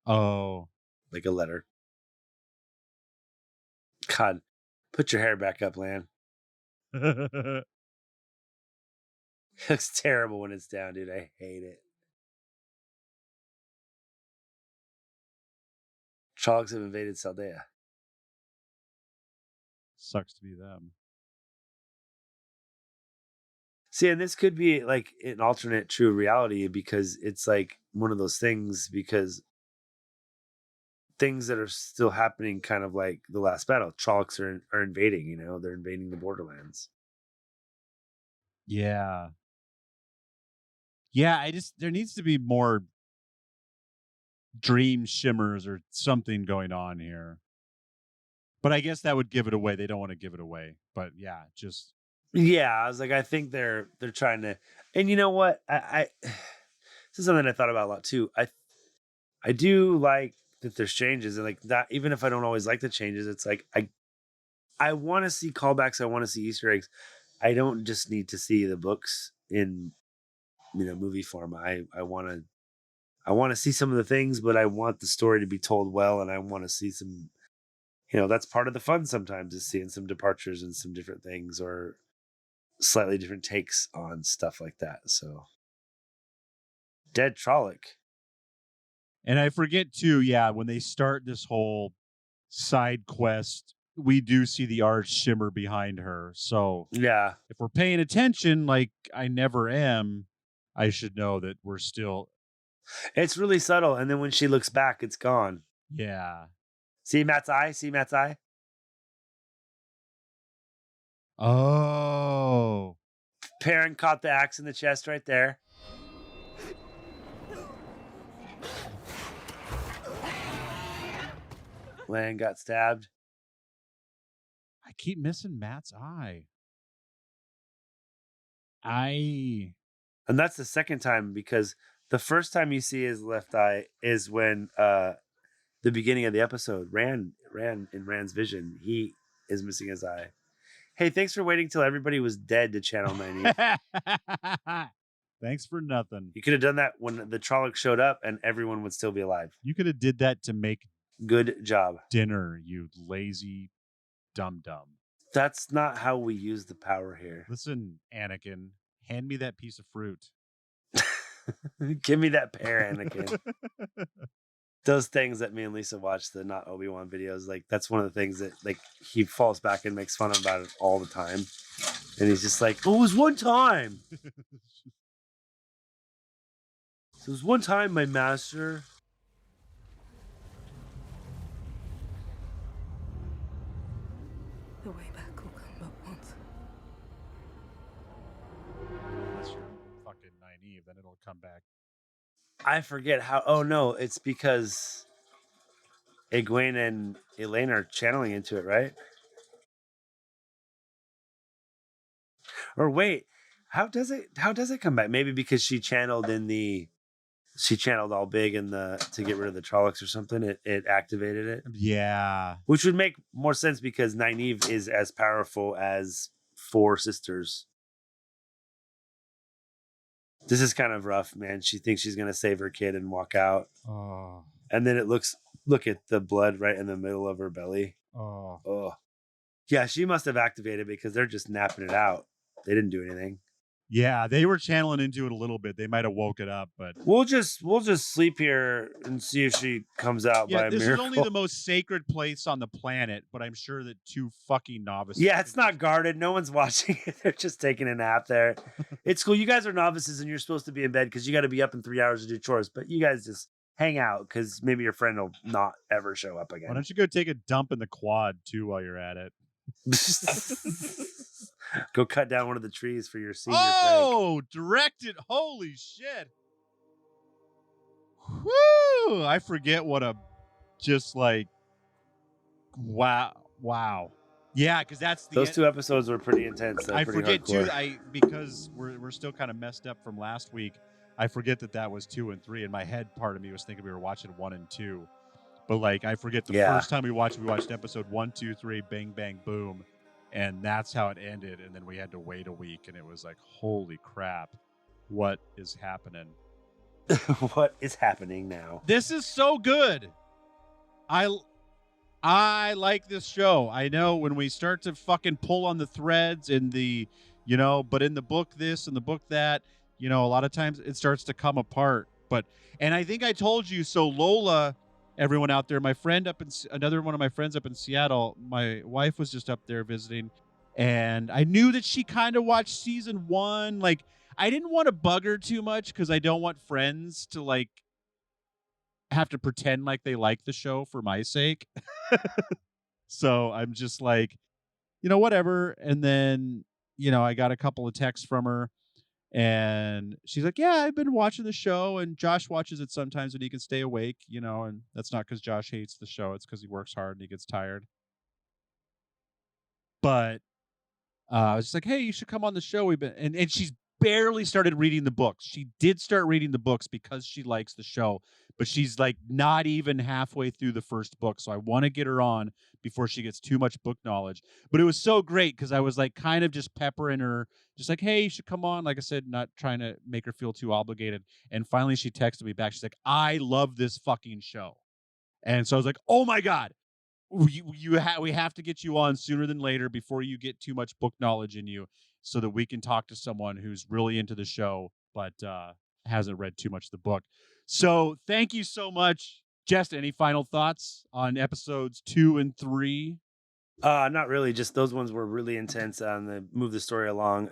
Oh. Like a letter. God, put your hair back up, Lan. It looks terrible when it's down, dude. I hate it. Trollocs have invaded Saldea. Sucks to be them. See, and this could be like an alternate true reality because it's like one of those things because things that are still happening kind of like the last battle. Trollocs are invading, they're invading the borderlands. Yeah. Yeah, there needs to be more dream shimmers or something going on here. But I guess that would give it away. They don't want to give it away. But yeah, just... Yeah, I was like, I think they're trying to... And you know what? I this is something I thought about a lot too. I do like that there's changes, and like that, even if I don't always like the changes, it's like I want to see callbacks, I want to see Easter eggs. I don't just need to see the books in movie form. I want to see some of the things, but I want the story to be told well, and I want to see some, that's part of the fun sometimes is seeing some departures and some different things or slightly different takes on stuff like that. So dead Trolloc. And I forget too, yeah, when they start this whole side quest, we do see the arch shimmer behind her. So yeah, if we're paying attention, like I never am, I should know that we're still... It's really subtle, and then when she looks back, it's gone. Yeah. See Matt's eye? See Matt's eye? Oh. Perrin caught the axe in the chest right there. Lan got stabbed. I keep missing Matt's eye. And that's the second time, because the first time you see his left eye is when the beginning of the episode, Rand in Rand's vision, he is missing his eye. Hey, thanks for waiting till everybody was dead to channel Nynaeve. Thanks for nothing. You could have done that when the Trolloc showed up and everyone would still be alive. You could have did that to make good job dinner, you lazy dum-dum. That's not how we use the power here. Listen, Anakin, hand me that piece of fruit. Give me that pear, Anakin. Those things that me and Lisa watch, the not Obi-Wan videos, like that's one of the things that like he falls back and makes fun about it all the time. And he's just like, oh, it was one time. So it was one time, my master. The way back will come but once. Unless you're fucking Nynaeve, then it'll come back. I forget how. Oh no, it's because Egwene and Elayne are channeling into it, right? Or wait, how does it come back? Maybe because she channeled all big in to get rid of the Trollocs or something. It activated it. Yeah, which would make more sense because Nynaeve is as powerful as 4 sisters. This is kind of rough, man. She thinks she's gonna save her kid and walk out. Oh. And then look at the blood right in the middle of her belly. Oh. Yeah, she must have activated because they're just napping it out. They didn't do anything. Yeah, they were channeling into it a little bit. They might have woke it up, but we'll just sleep here and see if she comes out by a this miracle. is only the most sacred place on the planet, but I'm sure that 2 fucking novices. Yeah, it's not guarded. No one's watching it. They're just taking a nap there. It's cool. You guys are novices and you're supposed to be in bed because you got to be up in 3 hours to do chores. But you guys just hang out because maybe your friend will not ever show up again. Why don't you go take a dump in the quad too while you're at it? Go cut down one of the trees for your senior prank. Directed. Holy shit. Woo! I forget what a just like wow. Yeah, because that's those 2 episodes were pretty intense. I pretty forget hardcore. too. Because we're still kind of messed up from last week. I forget that was 2 and 3. In my head, part of me was thinking we were watching 1 and 2. But like I forget the first time we watched episode 1, 2, 3, bang, bang, boom. And that's how it ended. And then we had to wait a week. And it was like, holy crap. What is happening? What is happening now? This is so good. I like this show. I know when we start to fucking pull on the threads in the, but in the book this and the book that, a lot of times it starts to come apart. And I think I told you, so Lola, everyone out there, another one of my friends up in Seattle, my wife was just up there visiting, and I knew that she kind of watched season 1. Like, I didn't want to bug her too much because I don't want friends to like have to pretend like they like the show for my sake. So I'm just like, whatever. And then, I got a couple of texts from her. And she's like, yeah, I've been watching the show, and Josh watches it sometimes when he can stay awake, and that's not because Josh hates the show. It's because he works hard and he gets tired. But I was just like, hey, you should come on the show. And she's barely started reading the books. She did start reading the books because she likes the show, but she's like not even halfway through the first book. So I want to get her on before she gets too much book knowledge. But it was so great because I was like kind of just peppering her, just like, hey, you should come on. Like I said, not trying to make her feel too obligated. And finally she texted me back. She's like, I love this fucking show. And so I was like, oh my God, we have to get you on sooner than later before you get too much book knowledge in you, so that we can talk to someone who's really into the show but hasn't read too much of the book. So thank you so much. Jess, any final thoughts on episodes 2 and 3? Not really. Just those ones were really intense and they moved the story along.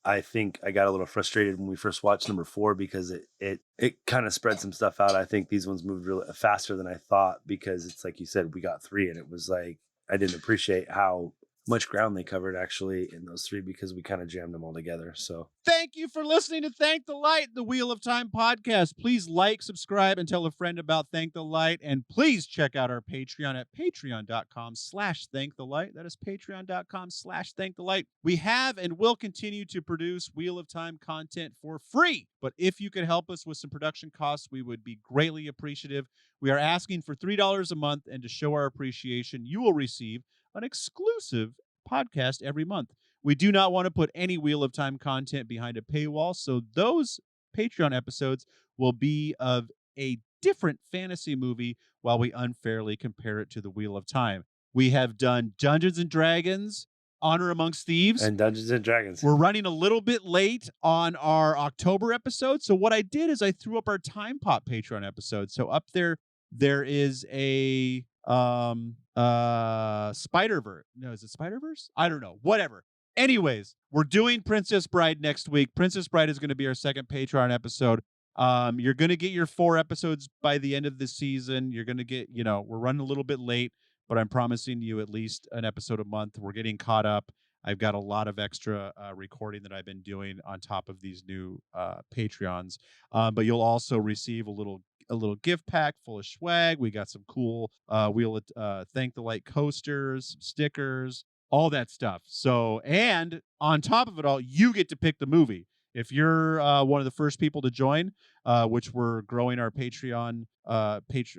I think I got a little frustrated when we first watched number 4 because it kind of spread some stuff out. I think these ones moved really faster than I thought because it's like you said, we got 3 and it was like I didn't appreciate how much ground they covered actually in those 3 because we kind of jammed them all together. So thank you for listening to Thank the Light, the Wheel of Time podcast. Please like, subscribe, and tell a friend about Thank the Light. And please check out our Patreon at patreon.com/thankthelite. That is patreon.com/thankthelite. We have and will continue to produce Wheel of Time content for free. But if you could help us with some production costs, we would be greatly appreciative. We are asking for $3 a month, and to show our appreciation, you will receive an exclusive podcast every month. We do not want to put any Wheel of Time content behind a paywall, so those Patreon episodes will be of a different fantasy movie while we unfairly compare it to the Wheel of Time. We have done Dungeons and Dragons, Honor Amongst Thieves, and Dungeons and Dragons. We're running a little bit late on our October episode, so what I did is I threw up our Time Pop Patreon episode. So up there is a Spider-Verse. No, is it Spider-Verse? I don't know. Whatever. Anyways, we're doing Princess Bride next week. Princess Bride is going to be our second Patreon episode. You're going to get your 4 episodes by the end of the season. You're going to get, we're running a little bit late, but I'm promising you at least an episode a month. We're getting caught up. I've got a lot of extra recording that I've been doing on top of these new Patreons. But you'll also receive a little gift pack full of swag. We got some cool Thank the Light coasters, stickers, all that stuff. So, and on top of it all, you get to pick the movie. If you're one of the first people to join, which we're growing our Patreon page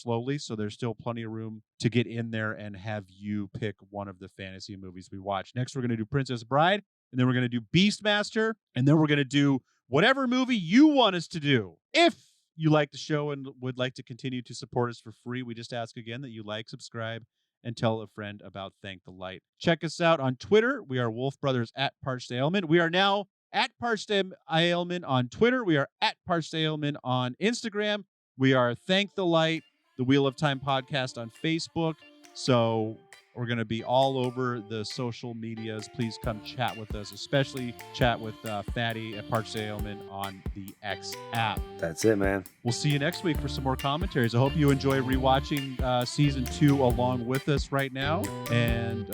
slowly, so there's still plenty of room to get in there and have you pick one of the fantasy movies we watch. Next, we're going to do Princess Bride, and then we're going to do Beastmaster, and then we're going to do whatever movie you want us to do. If you like the show and would like to continue to support us for free, we just ask again that you like, subscribe, and tell a friend about Thank the Light. Check us out on Twitter. We are Wolf Brothers at Parched Ailment. We are now at Parched Ailment on Twitter. We are at Parched Ailment on Instagram. We are Thank the Light, the Wheel of Time podcast on Facebook. So we're going to be all over the social medias. Please come chat with us, especially chat with Phatty at Parched Ailment on the X app. That's it, man. We'll see you next week for some more commentaries. I hope you enjoy rewatching season 2 along with us right now. And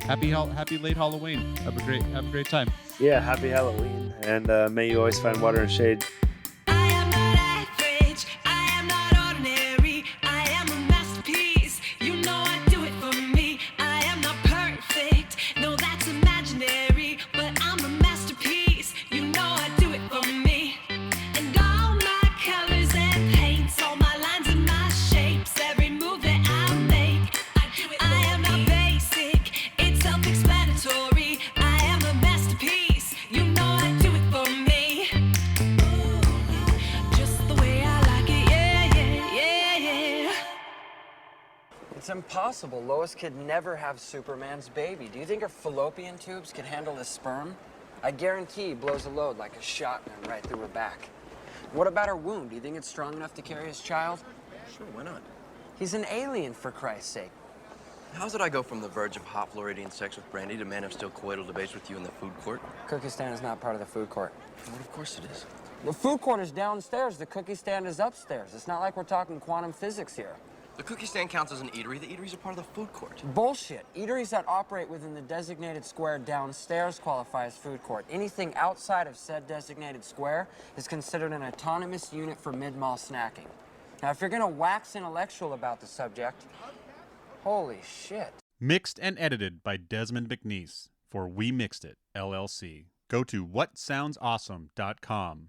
happy late Halloween. Have a great time. Yeah, happy Halloween. And may you always find water and shade. It's impossible. Lois could never have Superman's baby. Do you think her fallopian tubes could handle his sperm? I guarantee he blows a load like a shotgun right through her back. What about her womb? Do you think it's strong enough to carry his child? Sure, why not? He's an alien, for Christ's sake. How's it I go from the verge of hot Floridian sex with Brandy to man of still coital debates with you in the food court? Cookie stand is not part of the food court. Well, of course it is. The food court is downstairs. The cookie stand is upstairs. It's not like we're talking quantum physics here. The cookie stand counts as an eatery. The eateries are part of the food court. Bullshit. Eateries that operate within the designated square downstairs qualify as food court. Anything outside of said designated square is considered an autonomous unit for mid-mall snacking. Now, if you're gonna wax intellectual about the subject, holy shit. Mixed and edited by Desmond McNeese for We Mixed It, LLC. Go to whatsoundsawesome.com.